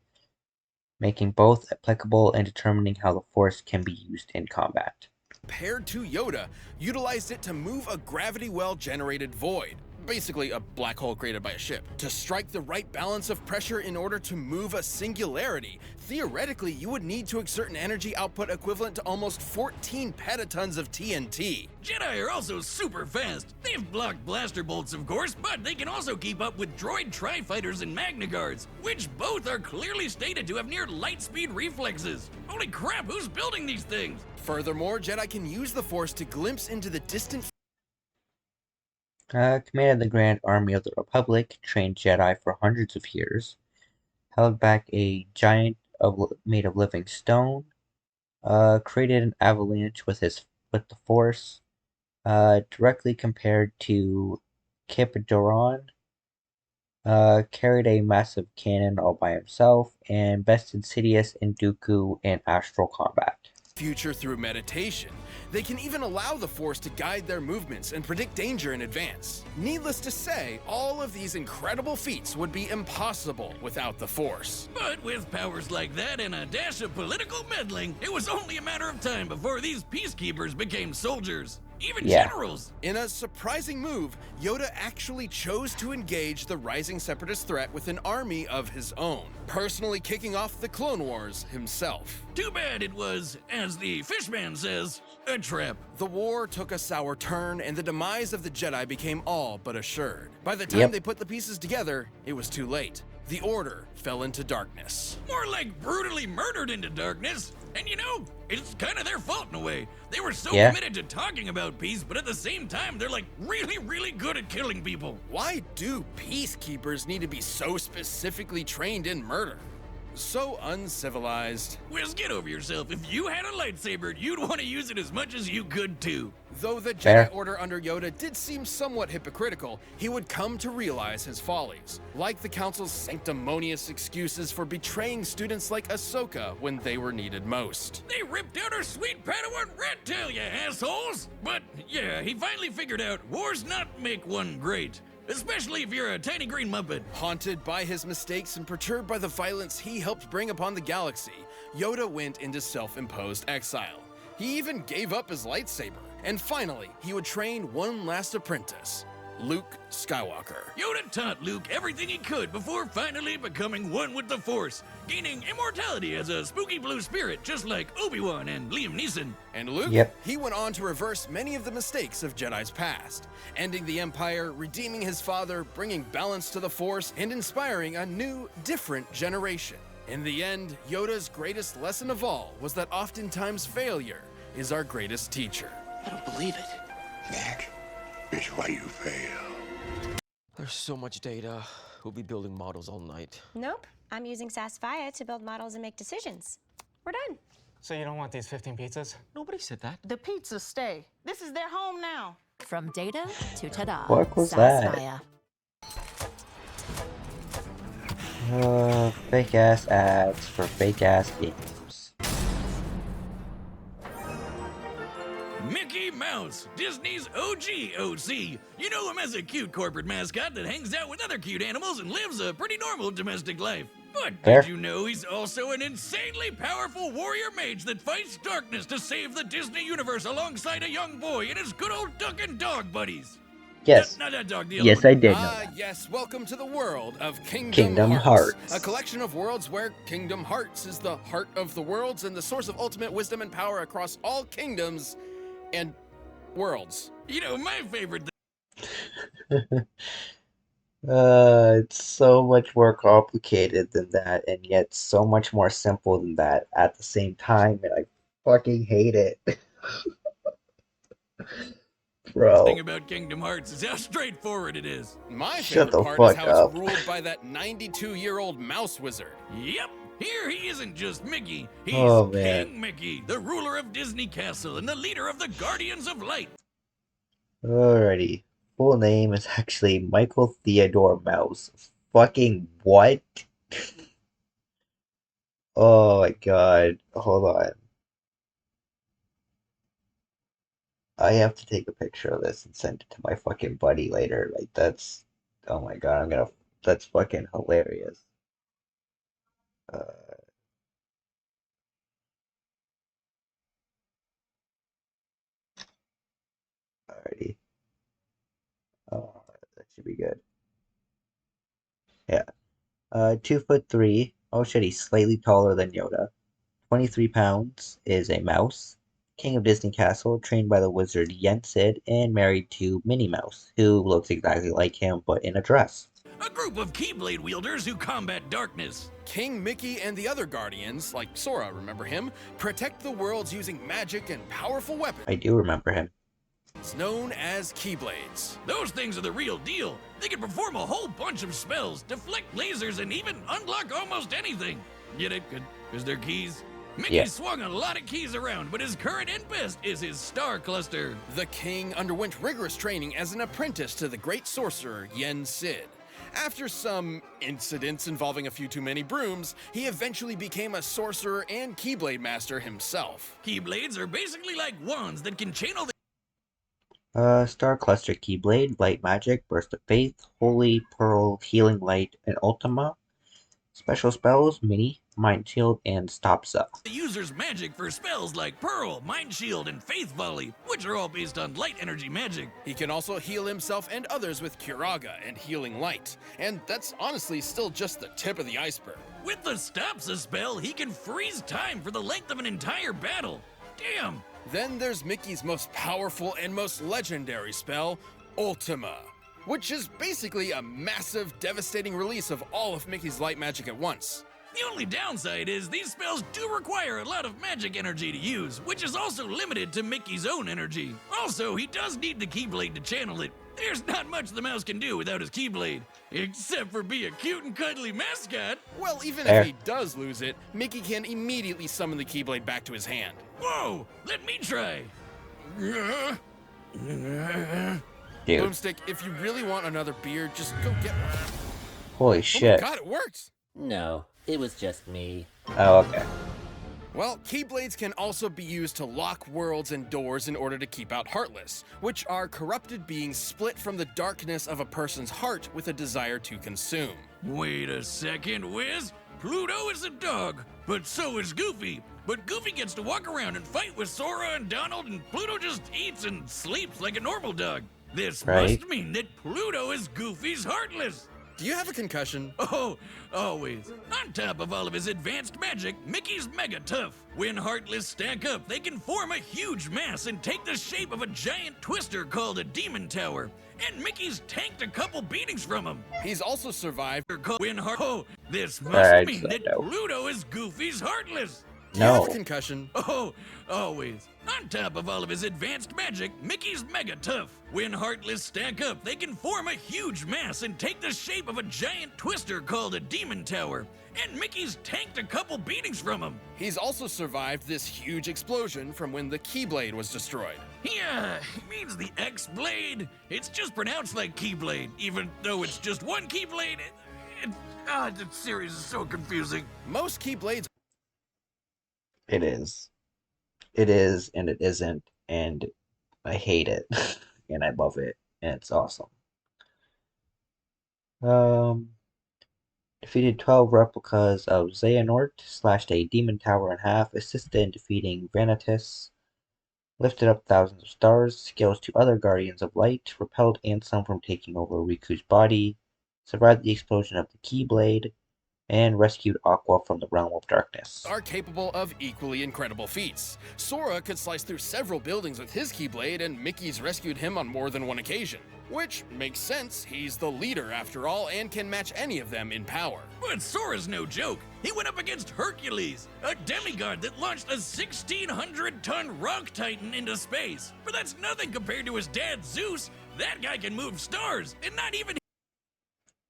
making both applicable in determining how the Force can be used in combat. compared to Yoda, utilized it to move a gravity well-generated void, basically a black hole created by a ship, to strike the right balance of pressure in order to move a singularity. Theoretically, you would need to exert an energy output equivalent to almost 14 petatons of TNT. Jedi are also super fast. They've blocked blaster bolts, of course, but they can also keep up with droid tri-fighters and Magna Guards, which both are clearly stated to have near light speed reflexes. Holy crap, who's building these things? Furthermore, Jedi can use the Force to glimpse into the distant Commanded the Grand Army of the Republic, trained Jedi for hundreds of years, held back a giant made of living stone, created an avalanche with the Force, directly compared to Kip Duron, carried a massive cannon all by himself, and bested Sidious and Dooku in astral combat. future through meditation. They can even allow the Force to guide their movements and predict danger in advance. Needless to say, all of these incredible feats would be impossible without the Force. But with powers like that and a dash of political meddling, it was only a matter of time before these peacekeepers became soldiers. Even generals. In a surprising move, Yoda actually chose to engage the rising separatist threat with an army of his own, personally kicking off the Clone Wars himself. Too bad it was, as the fishman says, a trap. The war took a sour turn, and the demise of the Jedi became all but assured. By the time they put the pieces together, it was too late. The Order fell into darkness. More like brutally murdered into darkness. And you know, it's kind of their fault in a way. They were so committed to talking about peace, but at the same time, they're like really, really good at killing people. Why do peacekeepers need to be so specifically trained in murder? So uncivilized. Wiz, get over yourself. If you had a lightsaber, you'd want to use it as much as you could too. Though the Jedi Fair. Order under Yoda did seem somewhat hypocritical, he would come to realize his follies, like the Council's sanctimonious excuses for betraying students like Ahsoka when they were needed most. They ripped out our sweet Padawan rat tail, you assholes! But yeah, he finally figured out war's not make one great. Especially if you're a tiny green muppet. Haunted by his mistakes and perturbed by the violence he helped bring upon the galaxy, Yoda went into self-imposed exile. He even gave up his lightsaber. And finally, he would train one last apprentice, Luke Skywalker. Yoda taught Luke everything he could before finally becoming one with the Force, gaining immortality as a spooky blue spirit just like Obi-Wan and Liam Neeson. And Luke, he went on to reverse many of the mistakes of Jedi's past, ending the Empire, redeeming his father, bringing balance to the Force, and inspiring a new, different generation. In the end, Yoda's greatest lesson of all was that oftentimes failure is our greatest teacher. I don't believe it. That is why you fail. There's so much data. We'll be building models all night. Nope. I'm using Sasphiya to build models and make decisions. We're done. So you don't want these 15 pizzas? Nobody said that. The pizzas stay. This is their home now. From data to ta-da. What was Sasphiya. that? Fake ass ads for fake ass games. Mickey Mouse, Disney's OG OC. You know him as a cute corporate mascot that hangs out with other cute animals and lives a pretty normal domestic life. But did you know he's also an insanely powerful warrior mage that fights darkness to save the Disney universe alongside a young boy and his good old duck and dog buddies? Yes. Not that dog, the other Yes, one. I did know that. Yes, welcome to the world of Kingdom Hearts. A collection of worlds where Kingdom Hearts is the heart of the worlds and the source of ultimate wisdom and power across all kingdoms and worlds. You know, my favorite It's so much more complicated than that, and yet so much more simple than that at the same time, and I fucking hate it. Bro. thing about Kingdom Hearts is how straightforward it is. My Shut favorite the part fuck is how up. it's ruled by that 92-year-old mouse wizard. Yep. Here he isn't just Mickey. He's Oh, man. King Mickey, the ruler of Disney Castle and the leader of the Guardians of Light. Alrighty. Full name is actually Michael Theodore Mouse. Fucking what? Oh my god. Hold on. I have to take a picture of this and send it to my fucking buddy later. Like, that's... Oh my god, that's fucking hilarious. Alrighty. Oh, that should be good. Yeah. 2'3". Oh shit, he's slightly taller than Yoda. 23 pounds, is a mouse. King of Disney Castle, trained by the wizard Yen Sid, and married to Minnie Mouse, who looks exactly like him but in a dress. A group of Keyblade wielders who combat darkness. King Mickey and the other Guardians, like Sora, remember him, protect the worlds using magic and powerful weapons. I do remember him. It's known as Keyblades. Those things are the real deal. They can perform a whole bunch of spells, deflect lasers, and even unlock almost anything. Get it? Because they're keys. Mickey swung a lot of keys around, but his current and best is his star cluster. The king underwent rigorous training as an apprentice to the great sorcerer Yen Sid. After some incidents involving a few too many brooms, he eventually became a sorcerer and Keyblade master himself. Keyblades are basically like wands that can channel Star Cluster Keyblade, Light Magic, Burst of Faith, Holy Pearl, Healing Light, and Ultima. Special spells, Mini, Mind Shield, and Stops Up. the user's magic for spells like Pearl, Mind Shield, and Faith Volley, which are all based on light energy magic. He can also heal himself and others with Curaga and Healing Light. And that's honestly still just the tip of the iceberg. With the Stops a spell, he can freeze time for the length of an entire battle. Damn! Then there's Mickey's most powerful and most legendary spell, Ultima, which is basically a massive, devastating release of all of Mickey's light magic at once. The only downside is these spells do require a lot of magic energy to use, which is also limited to Mickey's own energy. Also, he does need the Keyblade to channel it. There's not much the mouse can do without his Keyblade, except for be a cute and cuddly mascot. Well, even if he does lose it, Mickey can immediately summon the Keyblade back to his hand. Whoa! Let me try. Dude. Boomstick, if you really want another beer, just go get one. Holy shit. Oh my god, it worked! No, it was just me. Oh, okay. Well, Keyblades can also be used to lock worlds and doors in order to keep out Heartless, which are corrupted beings split from the darkness of a person's heart with a desire to consume. Wait a second, Wiz. Pluto is a dog, but so is Goofy. But Goofy gets to walk around and fight with Sora and Donald, and Pluto just eats and sleeps like a normal dog. This must mean that Pluto is Goofy's Heartless. Do you have a concussion? Oh, always. On top of all of his advanced magic, Mickey's mega tough. When Heartless stack up, they can form a huge mass and take the shape of a giant twister called a demon tower. And Mickey's tanked a couple beatings from him. He's also survived. This must mean that Pluto is Goofy's Heartless. Do you have a concussion? Oh, always. On top of all of his advanced magic, Mickey's mega tough. When Heartless stack up, they can form a huge mass and take the shape of a giant twister called a demon tower. And Mickey's tanked a couple beatings from him. He's also survived this huge explosion from when the Keyblade was destroyed. Yeah, it means the X-Blade. It's just pronounced like Keyblade, even though it's just one Keyblade. The series is so confusing. Most Keyblades... It is. It is, and it isn't, and I hate it, and I love it, and it's awesome. Defeated 12 replicas of Xehanort, slashed a demon tower in half, assisted in defeating Vanitas, lifted up thousands of stars, scales to other guardians of light, repelled Ansem from taking over Riku's body, survived the explosion of the Keyblade, and rescued Aqua from the realm of darkness. Are capable of equally incredible feats. Sora could slice through several buildings with his Keyblade, and Mickey's rescued him on more than one occasion. Which makes sense, he's the leader after all, and can match any of them in power. But Sora's no joke. He went up against Hercules, a demigod that launched a 1,600-ton rock titan into space. But that's nothing compared to his dad, Zeus. That guy can move stars, and not even...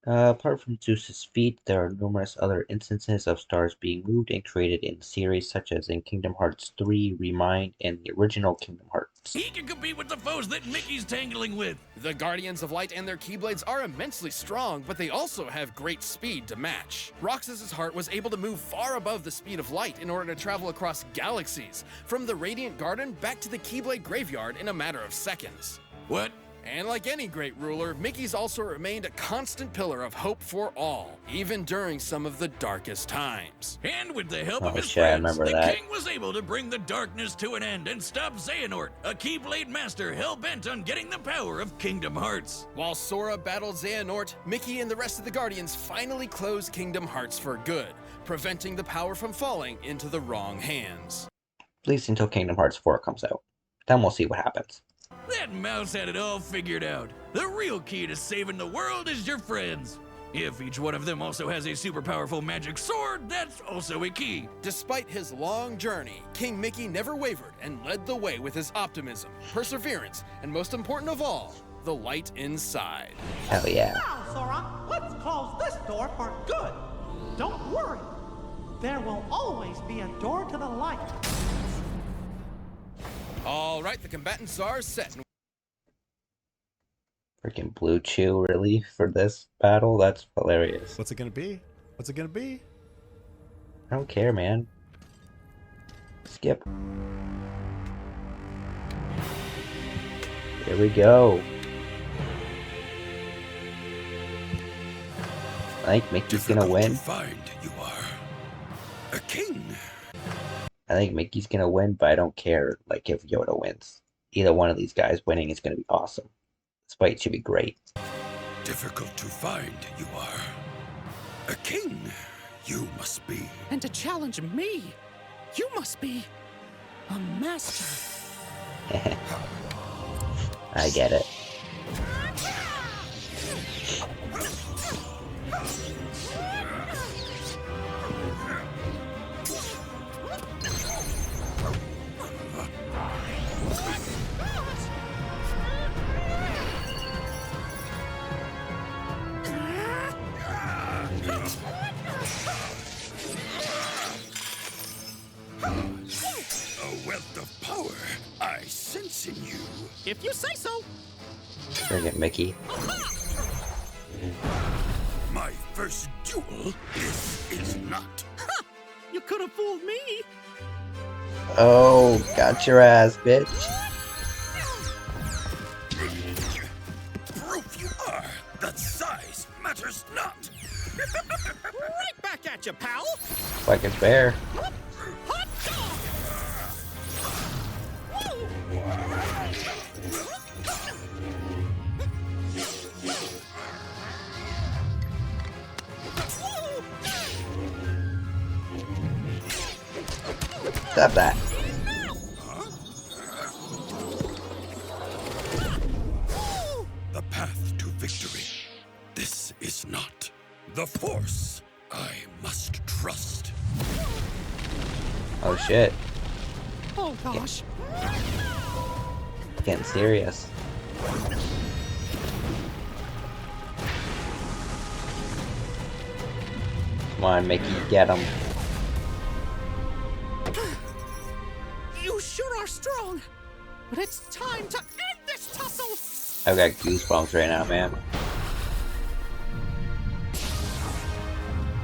Apart from Zeus's feat, there are numerous other instances of stars being moved and created in the series, such as in Kingdom Hearts 3, Remind, and the original Kingdom Hearts. He can compete with the foes that Mickey's tangling with. The Guardians of Light and their Keyblades are immensely strong, but they also have great speed to match. Roxas's heart was able to move far above the speed of light in order to travel across galaxies, from the Radiant Garden back to the Keyblade Graveyard in a matter of seconds. What? And like any great ruler, Mickey's also remained a constant pillar of hope for all, even during some of the darkest times. And with the help of his friends, the that. king was able to bring the darkness to an end and stop Xehanort, a Keyblade master hell-bent on getting the power of Kingdom Hearts. While Sora battled Xehanort, Mickey and the rest of the Guardians finally closed Kingdom Hearts for good, preventing the power from falling into the wrong hands. At least until Kingdom Hearts 4 comes out. Then we'll see what happens. That mouse had it all figured out. The real key to saving the world is your friends. If each one of them also has a super powerful magic sword, that's also a key. Despite his long journey, King Mickey never wavered and led the way with his optimism, perseverance, and most important of all, the light inside. Hell yeah. Now, Sora, let's close this door for good. Don't worry. There will always be a door to the light. All right, the combatants are set. Freaking Blue Chew, really? For this battle? That's hilarious. What's it gonna be? What's it gonna be? I don't care, man. Skip. Here we go. I think Mickey's gonna win. Find you are a king. I think Mickey's gonna win, but I don't care like if Yoda wins. Either one of these guys winning is gonna be awesome. This fight should be great. Difficult to find you are a king. You must be. And to challenge me, you must be a master. I get it. If you say so. Bring it, Mickey. My first duel, this is not. Ha! You could have fooled me. Oh, got your ass, bitch. Proof you are. That size matters not. Right back at you, pal. Fucking fair. Hot Stop that. The path to victory. This is not the Force. I must trust. Oh shit. Oh gosh. Getting serious. Come on, Mickey, get him. You sure are strong. But it's time to end this tussle. I've got goosebumps right now, man.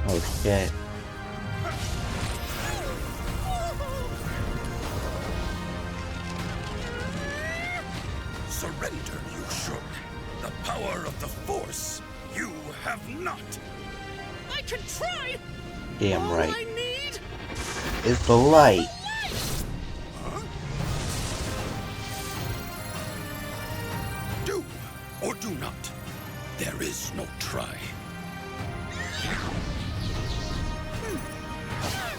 Oh shit. Surrender, you should. The power of the Force, you have not. I can try. Damn All right. I need Is the light. Do or do not. There is no try.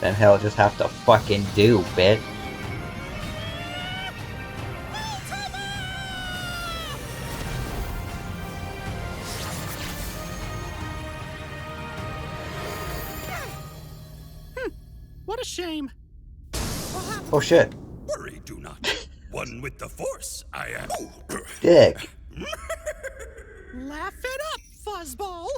Then hell just have to fucking do, bitch. What a shame. Oh shit. Worry, do not. One with the Force, I am. Dick. Laugh it up, fuzzball.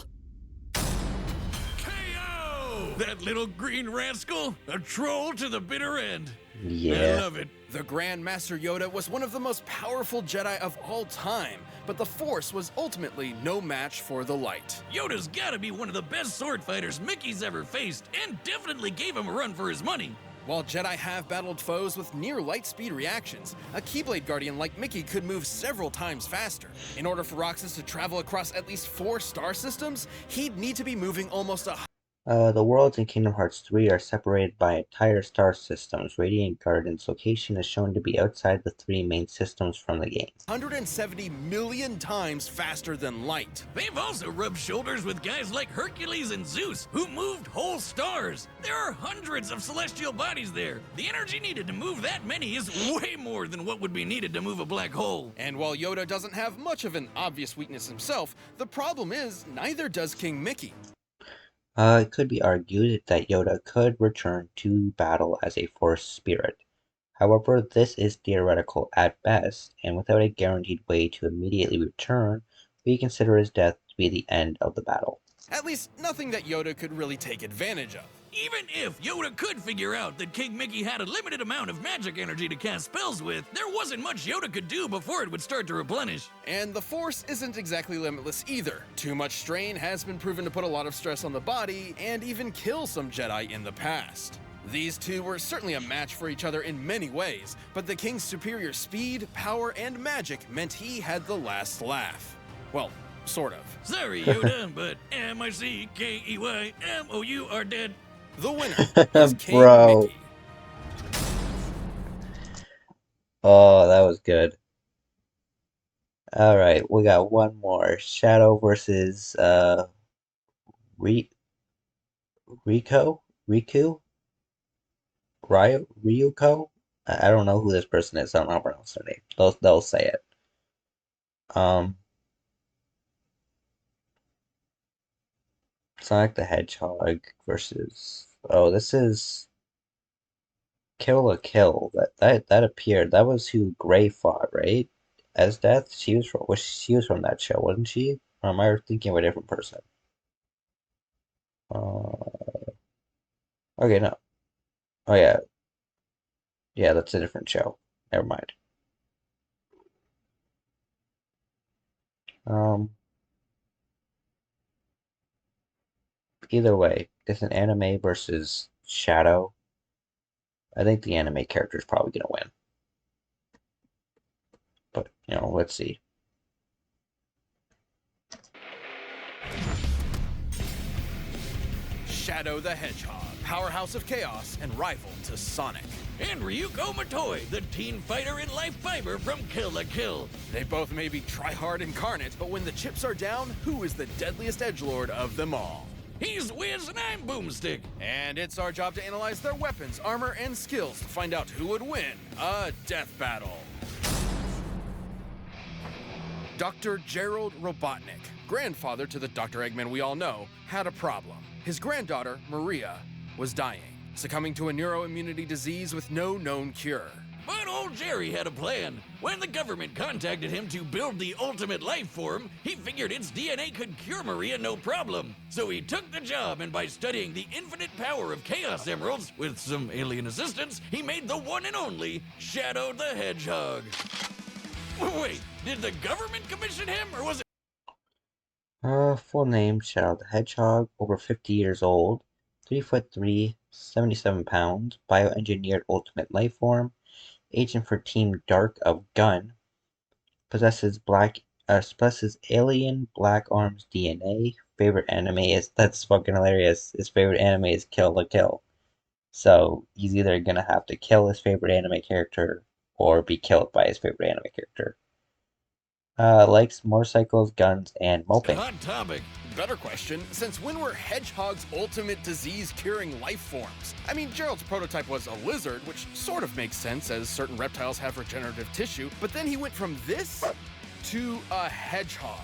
KO! That little green rascal, a troll to the bitter end. Yeah. I love it. The Grand Master Yoda was one of the most powerful Jedi of all time, but the Force was ultimately no match for the light. Yoda's gotta be one of the best sword fighters Mickey's ever faced, and definitely gave him a run for his money. While Jedi have battled foes with near light speed reactions, a Keyblade Guardian like Mickey could move several times faster. In order for Roxas to travel across at least 4 star systems, he'd need to be moving almost a The worlds in Kingdom Hearts 3 are separated by entire star systems. Radiant Garden's location is shown to be outside the 3 main systems from the game. 170 million times faster than light. They've also rubbed shoulders with guys like Hercules and Zeus, who moved whole stars. There are hundreds of celestial bodies there. The energy needed to move that many is way more than what would be needed to move a black hole. And while Yoda doesn't have much of an obvious weakness himself, the problem is neither does King Mickey. It could be argued that Yoda could return to battle as a Force spirit. However, this is theoretical at best, and without a guaranteed way to immediately return, we consider his death to be the end of the battle. At least nothing that Yoda could really take advantage of. Even if Yoda could figure out that King Mickey had a limited amount of magic energy to cast spells with, there wasn't much Yoda could do before it would start to replenish. And the Force isn't exactly limitless either. Too much strain has been proven to put a lot of stress on the body and even kill some Jedi in the past. These two were certainly a match for each other in many ways, but the King's superior speed, power, and magic meant he had the last laugh. Well, sort of. Sorry, Yoda, but M-I-C-K-E-Y-M-O-U are dead. The winner is King Bro. Mickey. Oh, that was good. Alright, we got one more. Shadow versus Ryuko? Ryuko? I don't know who this person is, so I don't know how to pronounce their name. They'll say it. Sonic the Hedgehog versus... Oh, this is Kill la Kill. That appeared. That was who Gray fought, right? As Death? She was from that show, wasn't she? Or am I thinking of a different person? Okay, no. Oh yeah. Yeah, that's a different show. Never mind. Um, Either way, it's an anime versus Shadow. I think the anime character is probably gonna win. But, let's see. Shadow the Hedgehog, powerhouse of chaos and rival to Sonic. And Ryuko Matoi, the teen fighter in Life Fiber from Kill la Kill. They both may be tryhard incarnate, but when the chips are down, who is the deadliest edgelord of them all? He's Wiz and I'm Boomstick. And it's our job to analyze their weapons, armor, and skills to find out who would win a death battle. Dr. Gerald Robotnik, grandfather to the Dr. Eggman we all know, had a problem. His granddaughter, Maria, was dying, succumbing to a neuroimmunity disease with no known cure. But old Jerry had a plan. When the government contacted him to build the ultimate life form, he figured its DNA could cure Maria no problem. So he took the job, and by studying the infinite power of Chaos Emeralds, with some alien assistance, he made the one and only Shadow the Hedgehog. Wait, did the government commission him, or was it? Full name, Shadow the Hedgehog, over 50 years old, 3'3", 77 pounds, bioengineered ultimate life form, agent for Team Dark of Gun, possesses alien Black Arms DNA. Favorite anime is, that's fucking hilarious, his favorite anime is Kill la Kill. So he's either gonna have to kill his favorite anime character or be killed by his favorite anime character. Likes motorcycles, guns, and moping. Hot topic. Better question, since when were hedgehogs ultimate disease-curing life forms? I mean, Gerald's prototype was a lizard, which sort of makes sense as certain reptiles have regenerative tissue, but then he went from this to a hedgehog.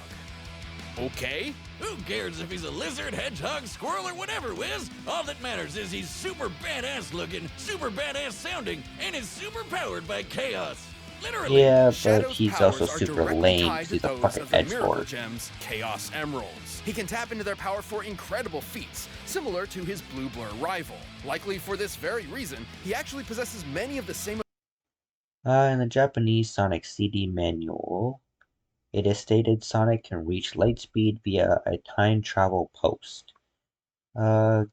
Okay? Who cares if he's a lizard, hedgehog, squirrel, or whatever, Wiz? All that matters is he's super badass looking, super badass sounding, and is super powered by chaos. Literally. Yeah, but Shadow's he's powers also are super directly lame tied because to he's a those fucking of the miracle edgelord. gems, Chaos Emeralds. He can tap into their power for incredible feats, similar to his Blue Blur rival. Likely for this very reason, he actually possesses many of the same. In the Japanese Sonic CD manual, it is stated Sonic can reach light speed via a time travel post.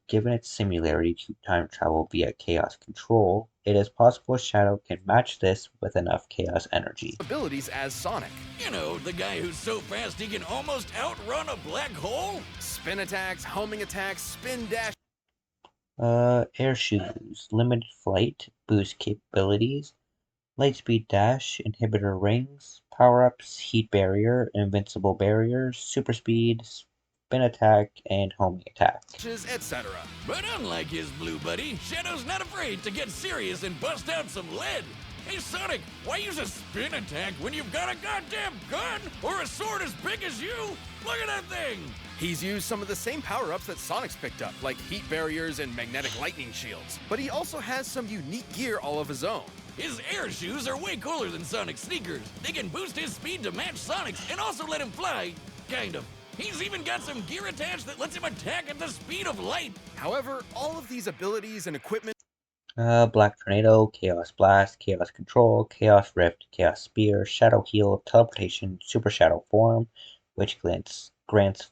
Given its similarity to time travel via chaos control, it is possible Shadow can match this with enough chaos energy. Abilities as Sonic. You know, the guy who's so fast he can almost outrun a black hole? Spin attacks, homing attacks, spin dash. Air shoes, limited flight, boost capabilities, lightspeed dash, inhibitor rings, power-ups, heat barrier, invincible barriers, super speed, spin attack, and homing attack. Etc. But unlike his blue buddy, Shadow's not afraid to get serious and bust out some lead. Hey Sonic, why use a spin attack when you've got a goddamn gun or a sword as big as you? Look at that thing! He's used some of the same power-ups that Sonic's picked up, like heat barriers and magnetic lightning shields. But he also has some unique gear all of his own. His air shoes are way cooler than Sonic's sneakers. They can boost his speed to match Sonic's and also let him fly, kind of. He's even got some gear attached that lets him attack at the speed of light. However, all of these abilities and equipment. Black Tornado, Chaos Blast, Chaos Control, Chaos Rift, Chaos Spear, Shadow Heal, Teleportation, Super Shadow Form, which grants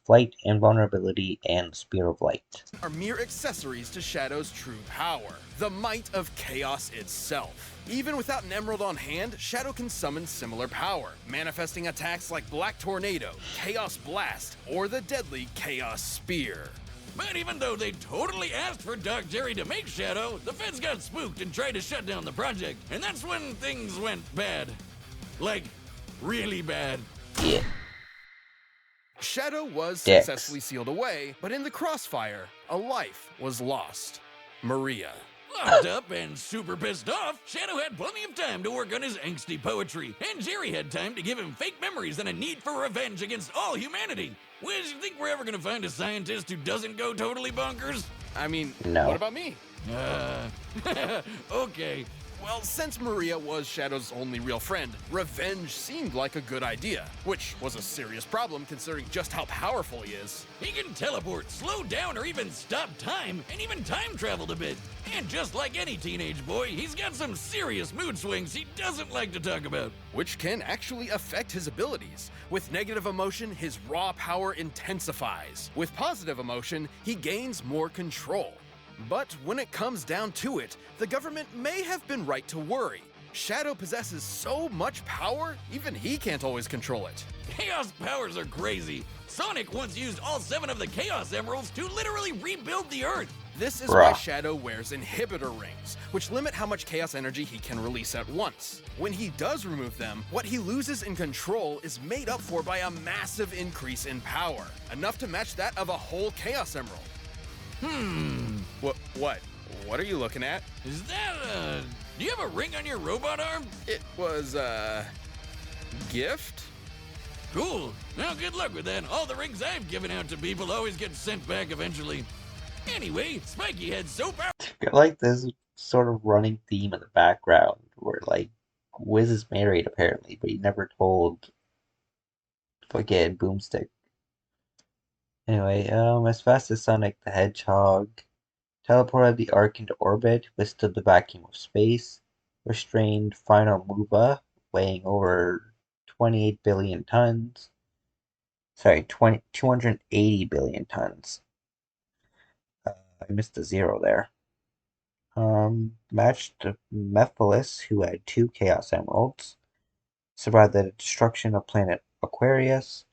flight, invulnerability, and Spear of Light. Are mere accessories to Shadow's true power, the might of chaos itself. Even without an emerald on hand, Shadow can summon similar power, manifesting attacks like Black Tornado, Chaos Blast, or the deadly Chaos Spear. But even though they totally asked for Doc Jerry to make Shadow, the feds got spooked and tried to shut down the project. And that's when things went bad. Like, really bad. Yeah. Shadow was successfully sealed away, but in the crossfire, a life was lost. Maria. Locked up and super pissed off, Shadow had plenty of time to work on his angsty poetry, and Jerry had time to give him fake memories and a need for revenge against all humanity. Wiz, you think we're ever gonna find a scientist who doesn't go totally bonkers? I mean, no. What about me? Okay. Well, since Maria was Shadow's only real friend, revenge seemed like a good idea, which was a serious problem considering just how powerful he is. He can teleport, slow down, or even stop time, and even time traveled a bit. And just like any teenage boy, he's got some serious mood swings he doesn't like to talk about. Which can actually affect his abilities. With negative emotion, his raw power intensifies. With positive emotion, he gains more control. But when it comes down to it, the government may have been right to worry. Shadow possesses so much power, even he can't always control it. Chaos powers are crazy. Sonic once used all 7 of the Chaos Emeralds to literally rebuild the Earth. This is why Shadow wears inhibitor rings, which limit how much chaos energy he can release at once. When he does remove them, what he loses in control is made up for by a massive increase in power, enough to match that of a whole Chaos Emerald. What are you looking at? Is that do you have a ring on your robot arm? It was a gift? Cool. Well, good luck with that. All the rings I've given out to people always get sent back eventually. Anyway, Spiky had so powerful. I like this sort of running theme in the background where, like, Wiz is married apparently, but he never told fucking Boomstick. Anyway, as fast as Sonic the Hedgehog teleported the Ark into orbit, withstood the vacuum of space, restrained Final Moova, weighing over 28 billion tons. Sorry, 280 billion tons. I missed a zero there. Matched Mephiles, who had 2 Chaos Emeralds, survived the destruction of planet Aquarius,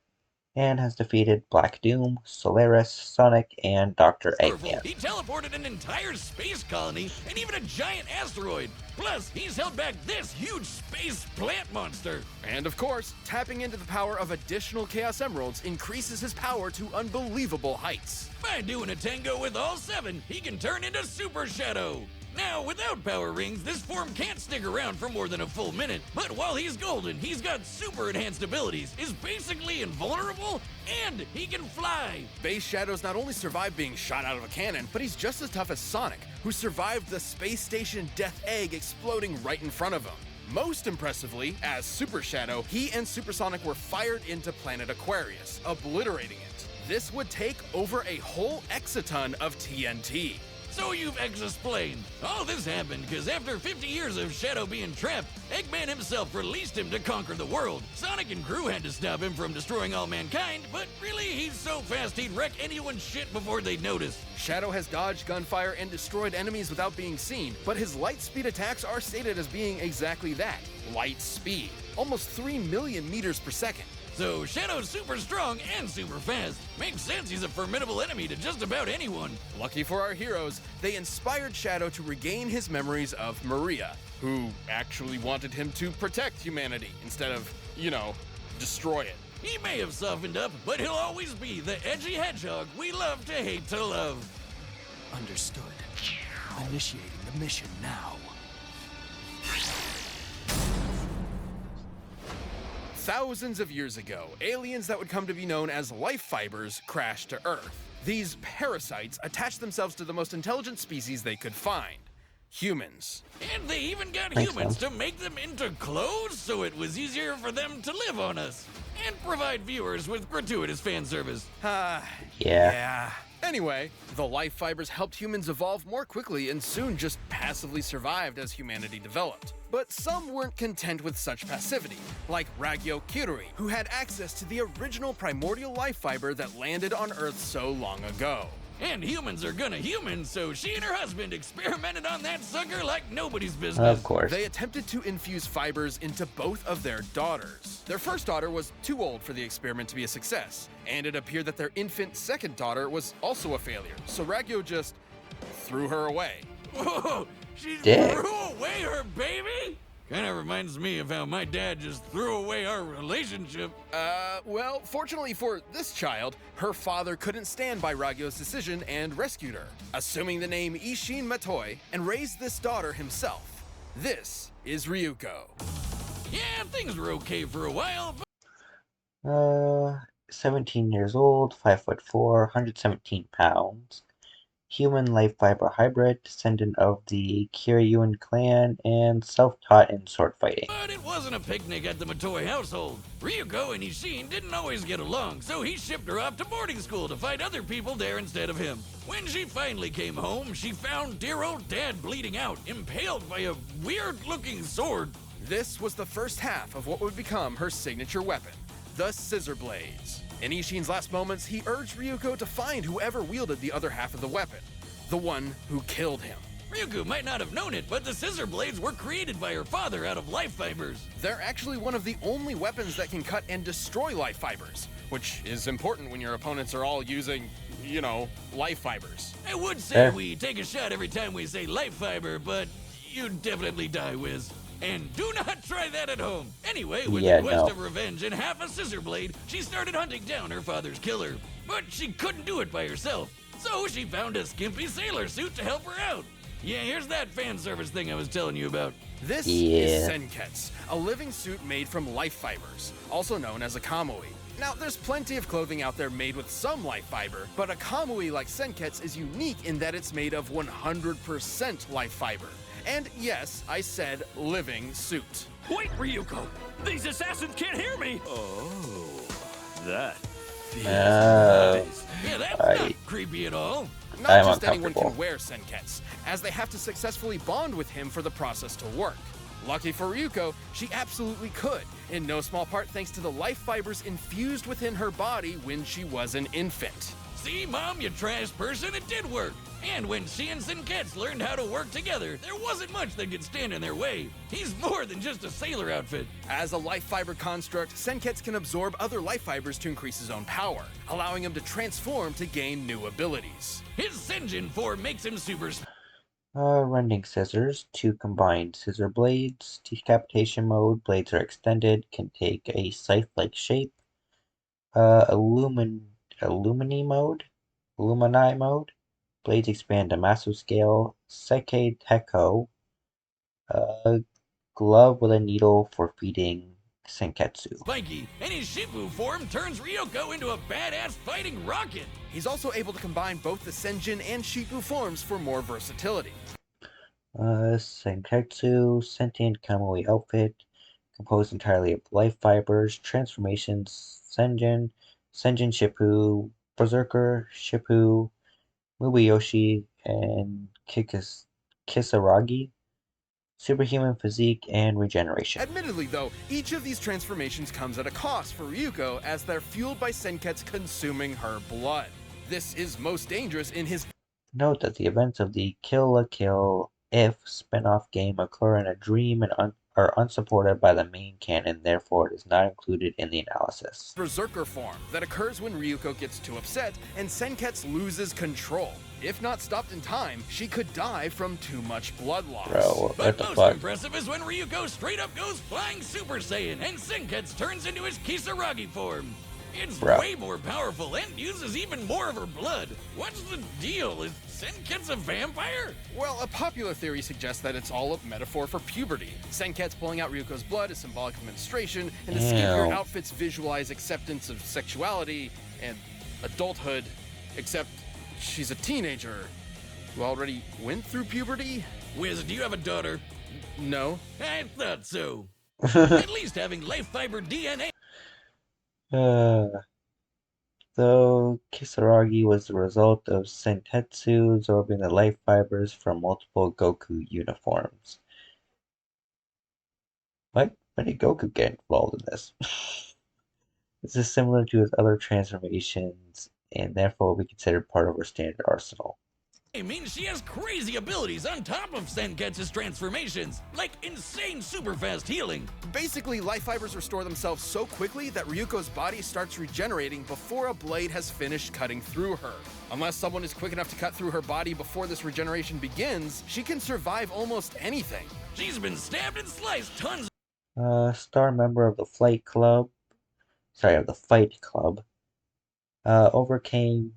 and has defeated Black Doom, Solaris, Sonic, and Dr. Eggman. He teleported an entire space colony and even a giant asteroid. Plus, he's held back this huge space plant monster. And of course, tapping into the power of additional Chaos Emeralds increases his power to unbelievable heights. By doing a tango with all 7, he can turn into Super Shadow. Now, without power rings, this form can't stick around for more than a full minute. But while he's golden, he's got super enhanced abilities, is basically invulnerable, and he can fly. Base Shadow's not only survived being shot out of a cannon, but he's just as tough as Sonic, who survived the space station Death Egg exploding right in front of him. Most impressively, as Super Shadow, he and Supersonic were fired into planet Aquarius, obliterating it. This would take over a whole exaton of TNT. So you've explained. All this happened because after 50 years of Shadow being trapped, Eggman himself released him to conquer the world. Sonic and crew had to stop him from destroying all mankind, but really he's so fast he'd wreck anyone's shit before they'd notice. Shadow has dodged gunfire and destroyed enemies without being seen, but his light speed attacks are stated as being exactly that, light speed. Almost 3 million meters per second. So Shadow's super strong and super fast. Makes sense he's a formidable enemy to just about anyone. Lucky for our heroes, they inspired Shadow to regain his memories of Maria, who actually wanted him to protect humanity instead of, destroy it. He may have softened up, but he'll always be the edgy hedgehog we love to hate to love. Understood. Initiating the mission now. Thousands of years ago, aliens that would come to be known as life fibers crashed to Earth. These parasites attached themselves to the most intelligent species they could find, humans. And they even got humans to make them into clothes so it was easier for them to live on us. And provide viewers with gratuitous fan service. Yeah. Anyway, the life fibers helped humans evolve more quickly and soon just passively survived as humanity developed. But some weren't content with such passivity, like Ryuko, who had access to the original primordial life fiber that landed on Earth so long ago. And humans are gonna human, so she and her husband experimented on that sucker like nobody's business. Of course. They attempted to infuse fibers into both of their daughters. Their first daughter was too old for the experiment to be a success, and it appeared that their infant second daughter was also a failure, so Ryuko just threw her away. Whoa! She threw away her baby? Kinda reminds me of how my dad just threw away our relationship. Well, fortunately for this child, her father couldn't stand by Ryuko's decision and rescued her, assuming the name Ishin Matoi, and raised this daughter himself. This is Ryuko. Yeah, things were okay for a while, but... 17 years old, 5'4", 117 pounds. human life fiber hybrid, descendant of the Kiryuan clan, and self-taught in sword fighting. But it wasn't a picnic at the Matoi household. Ryuko and Ishin didn't always get along, so he shipped her off to boarding school to fight other people there instead of him. When she finally came home, she found dear old dad bleeding out, impaled by a weird-looking sword. This was the first half of what would become her signature weapon, the Scissor Blades. In Ishin's last moments, he urged Ryuko to find whoever wielded the other half of the weapon, the one who killed him. Ryuko might not have known it, but the Scissor Blades were created by her father out of life fibers. They're actually one of the only weapons that can cut and destroy life fibers, which is important when your opponents are all using, you know, life fibers. I would say we take a shot every time we say life fiber, but you'd definitely die, Wiz. And do not try that at home. Anyway, with the quest of revenge and half a scissor blade, she started hunting down her father's killer. But she couldn't do it by herself, so she found a skimpy sailor suit to help her out. Yeah, here's that fan service thing I was telling you about. This is Senketsu, a living suit made from life fibers, also known as a kamui. Now, there's plenty of clothing out there made with some life fiber, but a kamui like Senketsu is unique in that it's made of 100% life fiber. And yes, I said living suit. Wait, Ryuko! These assassins can't hear me! Oh, that feels nice. Yeah, that's not creepy at all. Not just anyone can wear Senketsu, as they have to successfully bond with him for the process to work. Lucky for Ryuko, she absolutely could, in no small part thanks to the life fibers infused within her body when she was an infant. See, Mom, you trash person, it did work. And when she and Senketsu learned how to work together, there wasn't much that could stand in their way. He's more than just a sailor outfit. As a life fiber construct, Senketsu can absorb other life fibers to increase his own power, allowing him to transform to gain new abilities. His Senjin form makes him super... Rending scissors, 2 combined scissor blades, decapitation mode, blades are extended, can take a scythe-like shape. Illumini mode, blades expand to massive scale. Seikei Teko, glove with a needle for feeding Senketsu. Spiky, and his Shifu form turns Ryuko into a badass fighting rocket. He's also able to combine both the Senjin and Shifu forms for more versatility. Senketsu, sentient kamui outfit, composed entirely of life fibers, transformations, Senjin Shifu, Berserker, Shifu, Mubiyoshi, and Kisaragi, superhuman physique, and regeneration. Admittedly, though, each of these transformations comes at a cost for Ryuko as they're fueled by Senketsu consuming her blood. This is most dangerous in his... Note that the events of the Kill la Kill If spin-off game occur in a dream and are unsupported by the main canon, therefore it is not included in the analysis. Berserker form that occurs when Ryuko gets too upset and Senketsu loses control. If not stopped in time, she could die from too much blood loss. Bro, but most impressive is when Ryuko straight up goes flying Super Saiyan and Senketsu turns into his Kisaragi form. It's way more powerful and uses even more of her blood. What's the deal? Is Senketsu a vampire? Well, a popular theory suggests that it's all a metaphor for puberty. Senketsu pulling out Ryuko's blood is symbolic of menstruation, and the skinnier outfits visualize acceptance of sexuality and adulthood, except she's a teenager who already went through puberty. Wiz, do you have a daughter? No. I thought so. At least having life fiber DNA. Though Kisaragi was the result of Senketsu absorbing the life fibers from multiple Goku uniforms. When did Goku get involved in this? This is similar to his other transformations, and therefore will be considered part of her standard arsenal. It means she has crazy abilities on top of Senketsu's transformations, like insane super fast healing. Basically, life fibers restore themselves so quickly that Ryuko's body starts regenerating before a blade has finished cutting through her. Unless someone is quick enough to cut through her body before this regeneration begins, she can survive almost anything. She's been stabbed and sliced tons. Star member of the Fight Club, overcame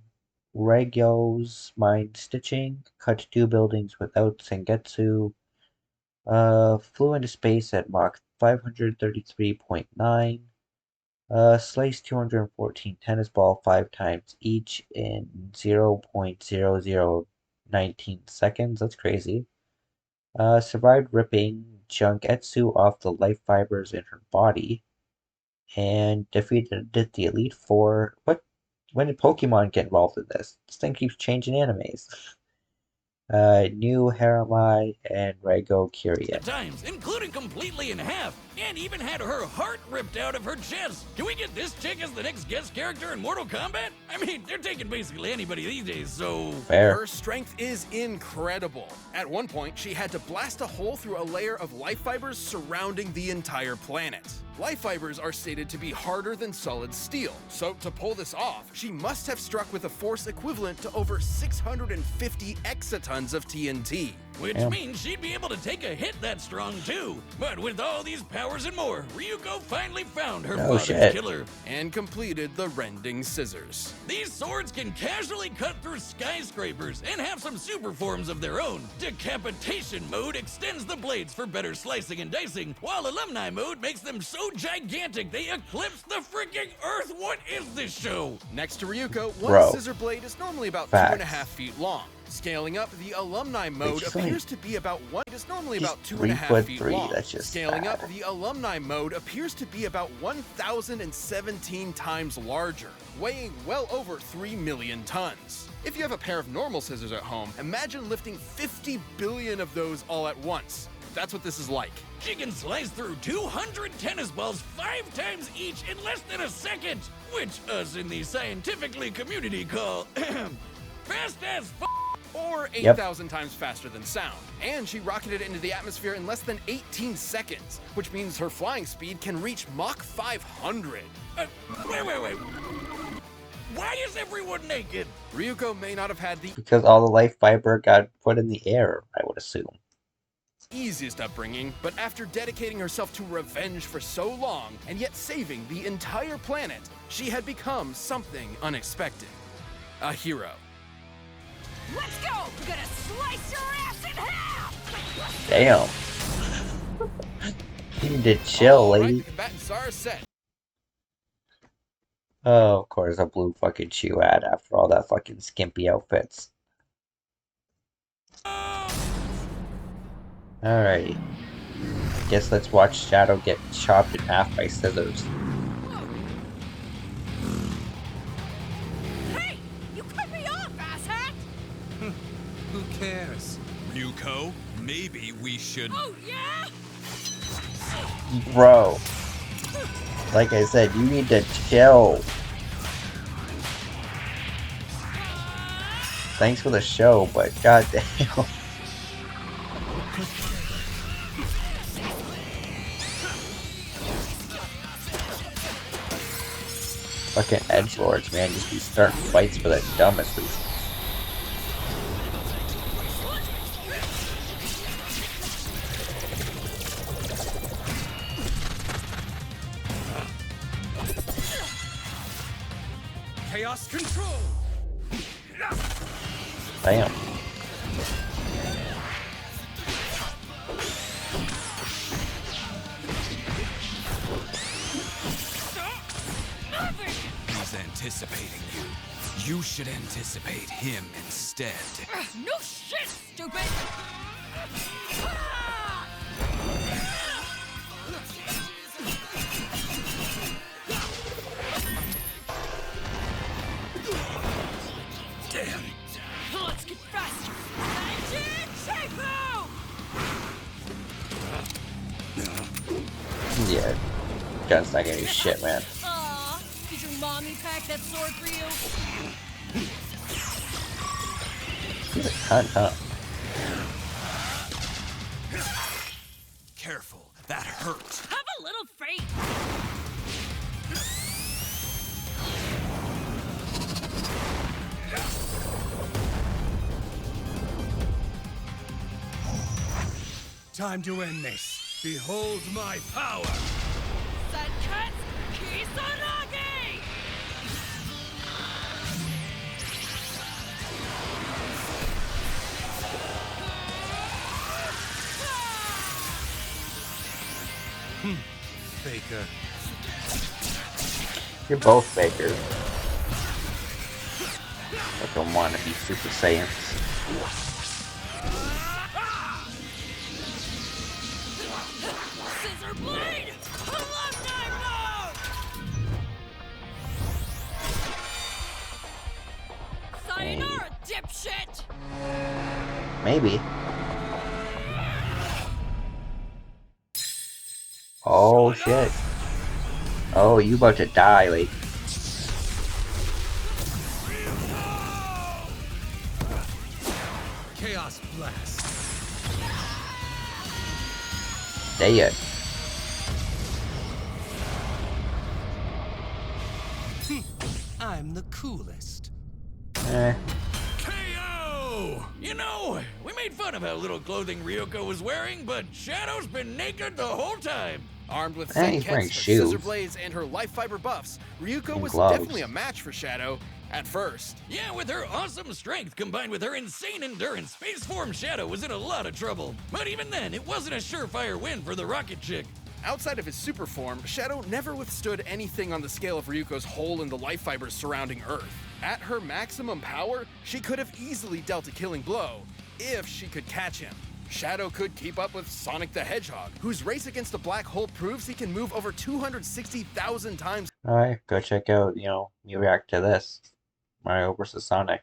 Regyo's mind stitching, cut 2 buildings without Sengetsu, flew into space at Mach 533.9, sliced 214 tennis ball 5 times each in 0.00 19 seconds. That's crazy. Survived ripping Junketsu off the life fibers in her body. And defeated the Elite Four. What? When did Pokemon get involved in this? This thing keeps changing animes. New Haramai and Raigo Kyrian. Times, including completely in half, and even had her heart ripped out of her chest. Can we get this chick as the next guest character in Mortal Kombat? I mean, they're taking basically anybody these days, so... Fair. Her strength is incredible. At one point, she had to blast a hole through a layer of life fibers surrounding the entire planet. Life fibers are stated to be harder than solid steel, so to pull this off, she must have struck with a force equivalent to over 650 exatons of TNT. Which means she'd be able to take a hit that strong too. But with all these powers and more, Ryuko finally found her father's killer. And completed the rending scissors. These swords can casually cut through skyscrapers and have some super forms of their own. Decapitation mode extends the blades for better slicing and dicing, while alumni mode makes them so gigantic they eclipse the freaking earth. What is this show? Next to Ryuko, one scissor blade is normally about 2.5 feet long. Scaling up, the alumni mode appears to be about about 2.5 feet long. Scaling up, the alumni mode appears to be about 1,017 times larger, weighing well over 3 million tons. If you have a pair of normal scissors at home, imagine lifting 50 billion of those all at once. That's what this is like. She can slice through 200 tennis balls 5 times each in less than a second, which us in the scientifically community call fast as f***. Or 8,000 times faster than sound. And she rocketed into the atmosphere in less than 18 seconds, which means her flying speed can reach Mach 500. Wait. Why is everyone naked? Ryuko may not have had the Because all the life fiber got put in the air, I would assume. Easiest upbringing, but after dedicating herself to revenge for so long, and yet saving the entire planet, she had become something unexpected. A hero. Let's go! I'm gonna slice your ass in half! Damn. You need to chill, lady. Combatants are set. Oh, of course, a blue fucking shoe ad after all that fucking skimpy outfits. Alrighty. Guess let's watch Shadow get chopped in half by scissors. Hey! You cut me off, asshat! Who cares? Ryuko, maybe we should... Oh, yeah? Bro. Like I said, you need to chill. Thanks for the show, but goddamn. Fucking edgelords, man, just be starting fights for the dumbest reasons. Chaos control! Damn. He's anticipating you. You should anticipate him instead. No shit, stupid! Damn. Let's get faster! Yeah. Gun's not gonna do shit, man. Aw, did your mommy pack that sword for you? He's a cunt, huh? Careful, that hurt. Have a little faith! Time to end this. Behold my power! Senketsu Kisaragi! Faker. You're both fakers. Like a wannabe Super Saiyans. Scissor blade! Alumni mode! Sayonara, dipshit! Maybe. Oh shit. Oh, you about to die, like. Chaos Blast. Stay it. I'm the coolest. Eh. KO! You know, we made fun of how little clothing Ryuko was wearing, but Shadow's been naked the whole time. Armed with And he's wearing Zenkets, her shoes. scissor blades, and her life fiber buffs, Ryuko And was gloves. definitely a match for Shadow at first. Yeah, with her awesome strength combined with her insane endurance, Space Form Shadow was in a lot of trouble. But even then, it wasn't a surefire win for the Rocket Chick. Outside of his super form, Shadow never withstood anything on the scale of Ryuko's hole in the life fibers surrounding Earth. At her maximum power, she could have easily dealt a killing blow, if she could catch him. Shadow could keep up with Sonic the Hedgehog, whose race against a black hole proves he can move over 260,000 times. Alright, go check out, me react to this. Mario vs. Sonic.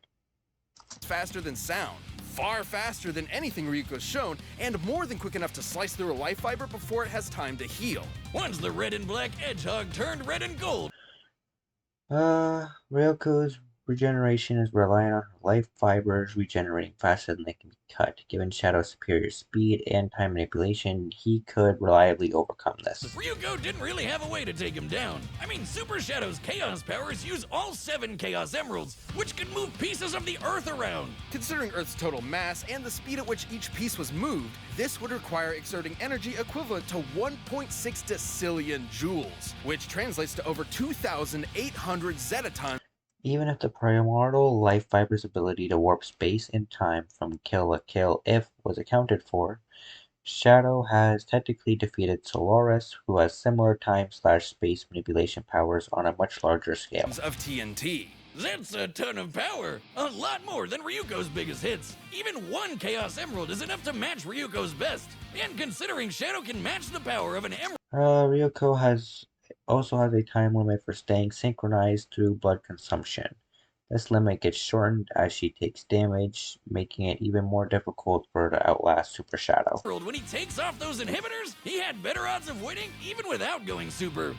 Faster than sound, far faster than anything Ryuko's shown, and more than quick enough to slice through a life fiber before it has time to heal. Once the red and black Hedgehog turned red and gold. Ryuko's regeneration is reliant on her life fibers regenerating faster than they can be cut. Given Shadow's superior speed and time manipulation, he could reliably overcome this. Ryuko didn't really have a way to take him down. I mean, Super Shadow's Chaos powers use all 7 Chaos Emeralds, which can move pieces of the Earth around. Considering Earth's total mass and the speed at which each piece was moved, this would require exerting energy equivalent to 1.6 decillion joules, which translates to over 2,800 zettatons. Even if the primordial life fiber's ability to warp space and time from kill to kill if was accounted for, Shadow has technically defeated Solaris, who has similar time/space manipulation powers on a much larger scale. Of TNT. That's a ton of power. A lot more than Ryuko's biggest hits. Even 1 Chaos Emerald is enough to match Ryuko's best. And considering Shadow can match the power of an emerald. Ryuko also has a time limit for staying synchronized through blood consumption. This limit gets shortened as she takes damage, making it even more difficult for her to outlast Super Shadow. When he takes off those inhibitors, he had better odds of winning even without going super.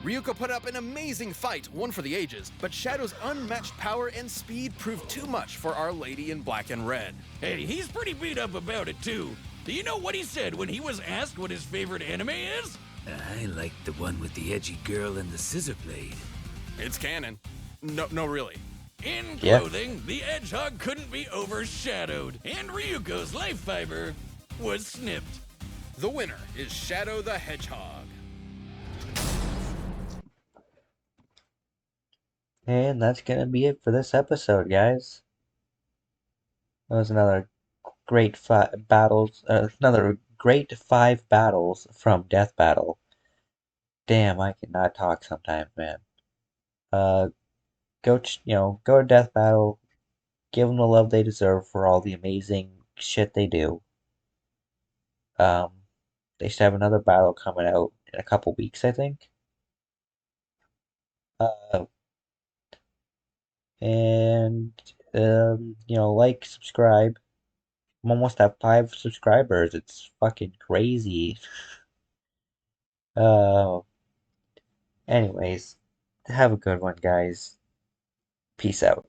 Ryuko put up an amazing fight, one for the ages, but Shadow's unmatched power and speed proved too much for Our Lady in black and red. Hey, he's pretty beat up about it too. Do you know what he said when he was asked what his favorite anime is? I like the one with the edgy girl and the scissor blade. It's canon. No, really. In clothing, the Hedgehog couldn't be overshadowed, and Ryuko's life fiber was snipped. The winner is Shadow the Hedgehog. And that's gonna be it for this episode, guys. That was another great another great 5 battles from Death Battle. Damn, I cannot talk sometimes, man. Go to Death Battle, give them the love they deserve for all the amazing shit they do. They should have another battle coming out in a couple weeks, I think. Like, subscribe. I'm almost at 5 subscribers. It's fucking crazy. Anyways, have a good one, guys. Peace out.